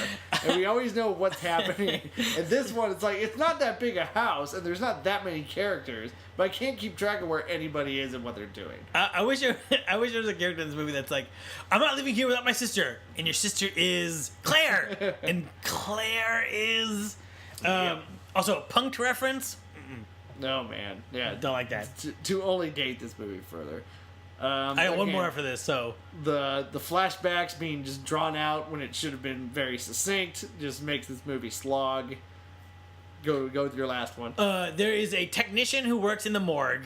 and we always know what's happening. And this one, it's like, it's not that big a house and there's not that many characters, but I can't keep track of where anybody is and what they're doing. I wish there was a character in this movie that's like, "I'm not leaving here without my sister," and your sister is Claire, and Claire is. Also, a punked reference. No, man. Yeah. Don't like that. To only date this movie further. I got one more after this, so. The flashbacks being just drawn out when it should have been very succinct just makes this movie slog. Go with your last one. There is a technician who works in the morgue,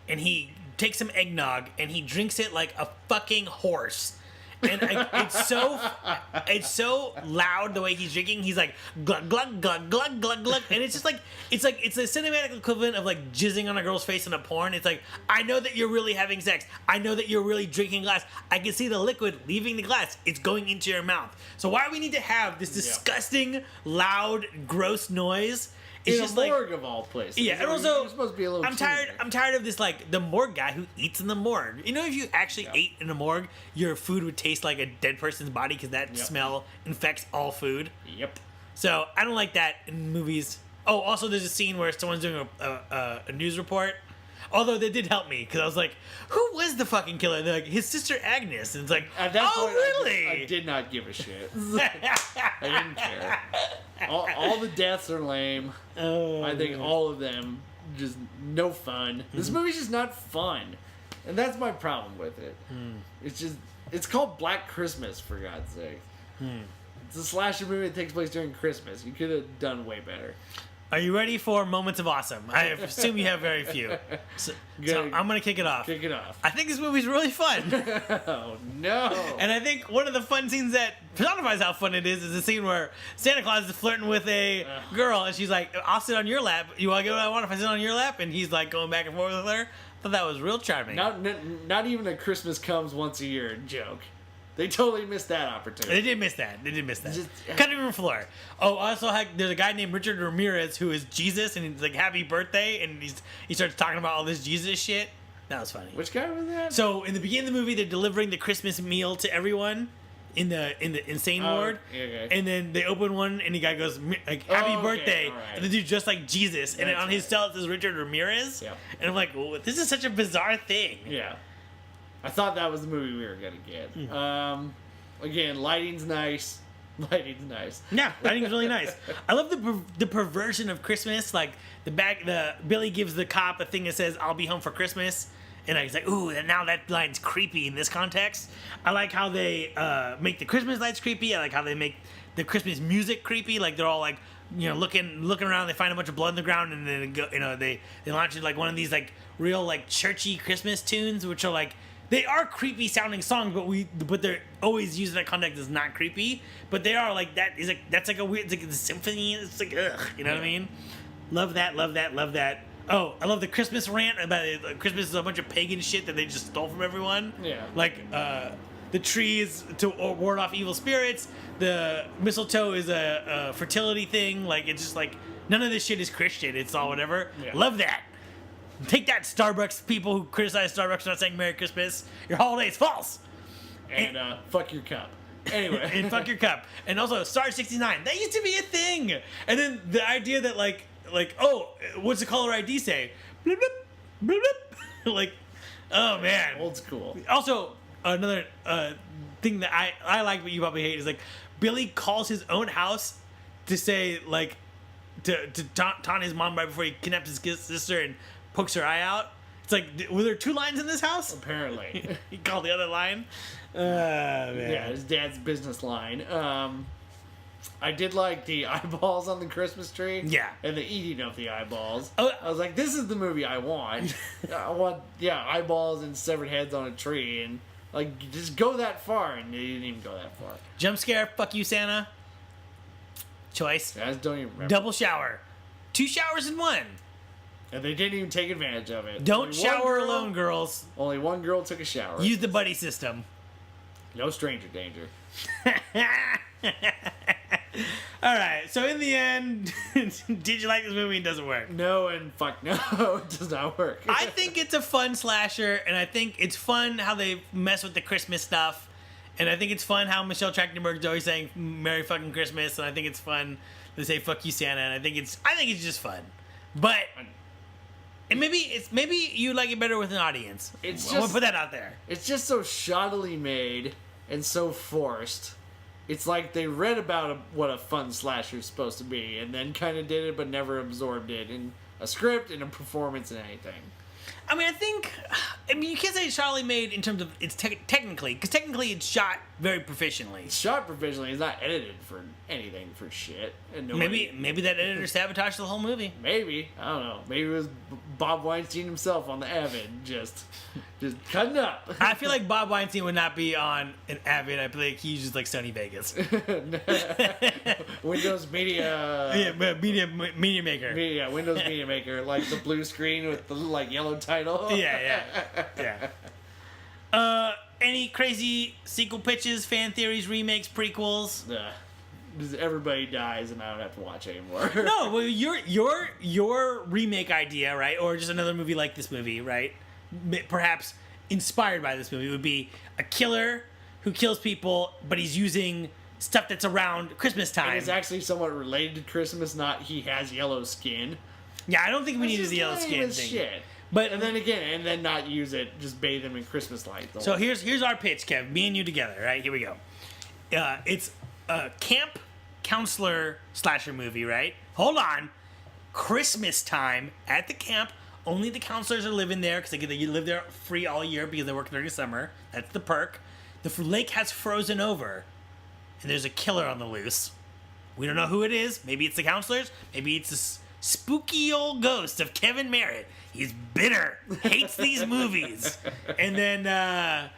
and he takes some eggnog, and he drinks it like a fucking horse. And it's so loud the way he's drinking. He's like glug glug glug glug glug glug, and it's just like it's a cinematic equivalent of like jizzing on a girl's face in a porn. It's like, I know that you're really having sex. I know that you're really drinking glass. I can see the liquid leaving the glass. It's going into your mouth. So why do we need to have this disgusting, loud, gross noise? It's in just a morgue like, of all places. Yeah, and also you're supposed to be a little. I'm tired of this, like, the morgue guy who eats in the morgue. You know, if you actually ate in a morgue, your food would taste like a dead person's body because that smell infects all food. Yep. So I don't like that in movies. Oh, also there's a scene where someone's doing a news report. Although they did help me because I was like, who was the fucking killer? And they're like, his sister Agnes. And it's like, at that point, really? I did not give a shit. I didn't care. All the deaths are lame. I think all of them just no fun. This movie's just not fun, and that's my problem with it. It's called Black Xmas, for God's sake. It's a slasher movie that takes place during Christmas. You could have done way better. Are you ready for moments of awesome? I assume you have very few. So I'm going to kick it off. Kick it off. I think this movie's really fun. Oh, no. And I think one of the fun scenes that personifies how fun it is the scene where Santa Claus is flirting with a girl, and she's like, "I'll sit on your lap. You want to get what I want if I sit on your lap?" And he's like going back and forth with her. I thought that was real charming. Not even a Christmas comes once a year joke. They totally missed that opportunity. They did miss that. Just- Cutting room floor. Oh, also, there's a guy named Richard Ramirez who is Jesus, and he's like, "Happy birthday!" And he starts talking about all this Jesus shit. That was funny. Which guy was that? So in the beginning of the movie, they're delivering the Christmas meal to everyone in the insane ward, okay. and then they open one, and the guy goes like, "Happy birthday!" all right. And the dude's just like Jesus, and then That's on his right. cell it says Richard Ramirez. Yeah. And I'm like, well, this is such a bizarre thing. Yeah. I thought that was the movie we were gonna get. Again, lighting's nice. Yeah, lighting's really nice. I love the perversion of Christmas. Like the Billy gives the cop a thing that says "I'll be home for Christmas," and he's like, "Ooh, and now that line's creepy in this context." I like how they make the Christmas lights creepy. I like how they make the Christmas music creepy. Like they're all like, looking around. They find a bunch of blood on the ground, and then they launch it like one of these like real like churchy Christmas tunes, which are like. They are creepy sounding songs, but they're always used in that context as not creepy. But they are like that's like a weird, it's like a symphony. It's like ugh, you know what I mean? Love that. Oh, I love the Christmas rant about Christmas is a bunch of pagan shit that they just stole from everyone. Yeah. Like the tree is to ward off evil spirits. The mistletoe is a fertility thing. Like it's just like none of this shit is Christian. It's all whatever. Yeah. Love that. Take that, Starbucks people who criticize Starbucks for not saying Merry Christmas. Your holiday's false. And fuck your cup. Anyway. And fuck your cup. And also, Star 69. That used to be a thing. And then the idea that, like oh, what's the caller ID say? Bloop, bloop, bloop, bloop. Like, oh, man. Old school. Also, another thing that I like but you probably hate is, like, Billy calls his own house to say, like, to taunt his mom right before he kidnaps his sister and pokes her eye out. It's like, were there two lines in this house? Apparently. He called the other line. Man. Yeah, his dad's business line. I did like the eyeballs on the Christmas tree. Yeah. And the eating of the eyeballs. Oh. I was like, this is the movie I want. I want, eyeballs and severed heads on a tree. And, like, just go that far. And they didn't even go that far. Jump scare, fuck you, Santa. Choice. I just don't even remember. Double shower. 2 showers in one. And they didn't even take advantage of it. Don't Only shower one girl- alone, girls. Only one girl took a shower. Use the buddy system. No stranger danger. All right. So in the end, did you like this movie? It doesn't work. No and fuck no. It does not work. I think it's a fun slasher, and I think it's fun how they mess with the Christmas stuff, and I think it's fun how Michelle Trachtenberg's always saying "Merry fucking Christmas," and I think it's fun to say "fuck you, Santa," and I think it's just fun, but. And maybe you like it better with an audience. I want to put that out there. It's just so shoddily made and so forced. It's like they read about what a fun slasher is supposed to be and then kind of did it but never absorbed it in a script, in a performance, in anything. I mean, you can't say it's shoddily made in terms of it's technically, because technically it's shot very proficiently. It's shot provisionally. It's not edited for anything for shit. And nobody, Maybe that editor sabotaged the whole movie. Maybe. I don't know. Maybe it was Bob Weinstein himself on the Avid just cutting up. I feel like Bob Weinstein would not be on an Avid. I feel like he uses like Sony Vegas. Windows Media. Yeah, media maker. Windows Media Maker, like the blue screen with the like yellow title. Yeah. Any crazy sequel pitches, fan theories, remakes, prequels? Everybody dies, and I don't have to watch anymore. No, well, your remake idea, right, or just another movie like this movie, right? Perhaps inspired by this movie would be a killer who kills people, but he's using stuff that's around Christmas time. And it's actually somewhat related to Christmas, not he has yellow skin. Yeah, I don't think we needed the yellow skin thing. Shit. But And then not use it, just bathe them in Christmas lights. So here's our pitch, Kev. Me and you together, right? Here we go. It's a camp counselor slasher movie, right? Hold on. Christmas time at the camp. Only the counselors are living there because they live there free all year because they work during the summer. That's the perk. The lake has frozen over, and there's a killer on the loose. We don't know who it is. Maybe it's the counselors. Maybe it's the spooky old ghost of Kevin Merritt. He's bitter, hates these movies. And then,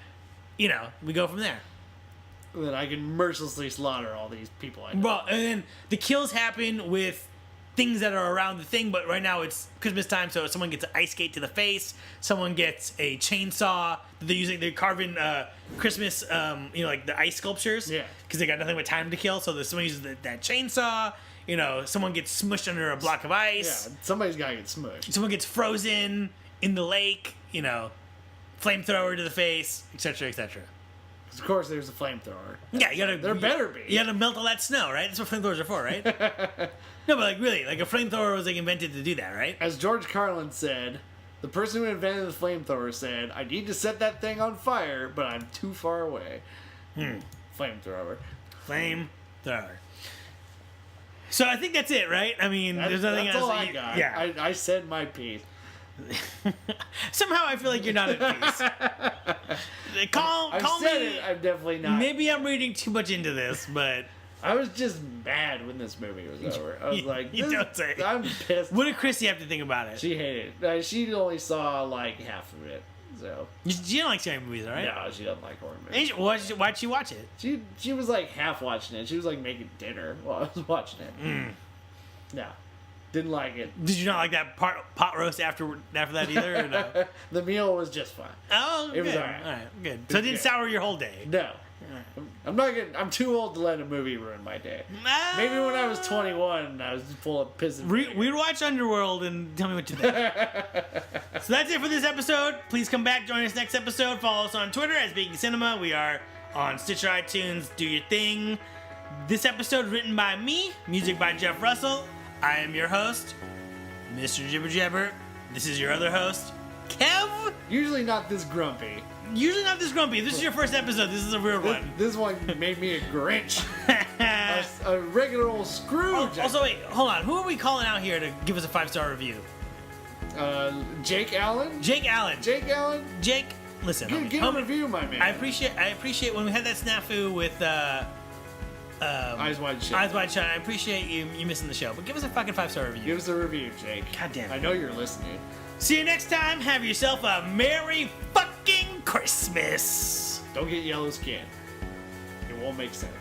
we go from there. Then I can mercilessly slaughter all these people I know. Well, and then the kills happen with things that are around the thing, but right now it's Christmas time, so someone gets an ice skate to the face, someone gets a chainsaw that they're carving Christmas, like the ice sculptures. Yeah. Because they got nothing but time to kill, so someone uses that chainsaw. Someone gets smushed under a block of ice. Yeah, somebody's gotta get smushed. Someone gets frozen in the lake. Flamethrower to the face, etc., etc. Of course, there's a flamethrower. Yeah, there better be. You gotta melt all that snow, right? That's what flamethrowers are for, right? No, but really, a flamethrower was invented to do that, right? As George Carlin said, the person who invented the flamethrower said, "I need to set that thing on fire, but I'm too far away." Flamethrower. Flamethrower. So I think that's it, right? I mean, there's nothing that's else. All I got. Yeah. I said my piece. Somehow I feel like you're not at peace. Call me. I'm definitely not. Maybe I'm reading too much into this, but I was just mad when this movie was over. I was like, you don't say. I'm pissed. What did Chrissy have to think about it? She hated it. She only saw half of it. So she don't like scary movies, right? No, she doesn't like horror movies. Why'd she watch it? She was half watching it. She was making dinner while I was watching it. No. Didn't like it. Did you not like that pot roast after that either? Or no? The meal was just fine. Oh, it was good. alright. All right, good. So it didn't sour your whole day. No. I'm not gonna. I'm too old to let a movie ruin my day. Maybe when I was 21, I was full of piss and vinegar. We watch Underworld and tell me what you think. So that's it for this episode. Please come back, join us next episode. Follow us on Twitter at Speaking Cinema. We are on Stitcher, iTunes. Do your thing. This episode written by me, music by Jeff Russell. I am your host, Mr. Jibber Jabber. This is your other host, Kev. Usually not this grumpy. Usually not this grumpy. This is your first episode. This is a weird one. This one made me a Grinch. a regular old Scrooge. Also, wait, hold on. Who are we calling out here to give us a 5-star review? Jake Allen. Jake Allen. Jake, listen. Give a review, my man. I appreciate when we had that snafu with Eyes Wide Shut. Eyes Wide Shut. I appreciate you missing the show, but give us a fucking 5-star review. Give us a review, Jake. God damn it. I know you're listening. See you next time. Have yourself a Merry fucking Christmas. Don't get yellow skin. It won't make sense.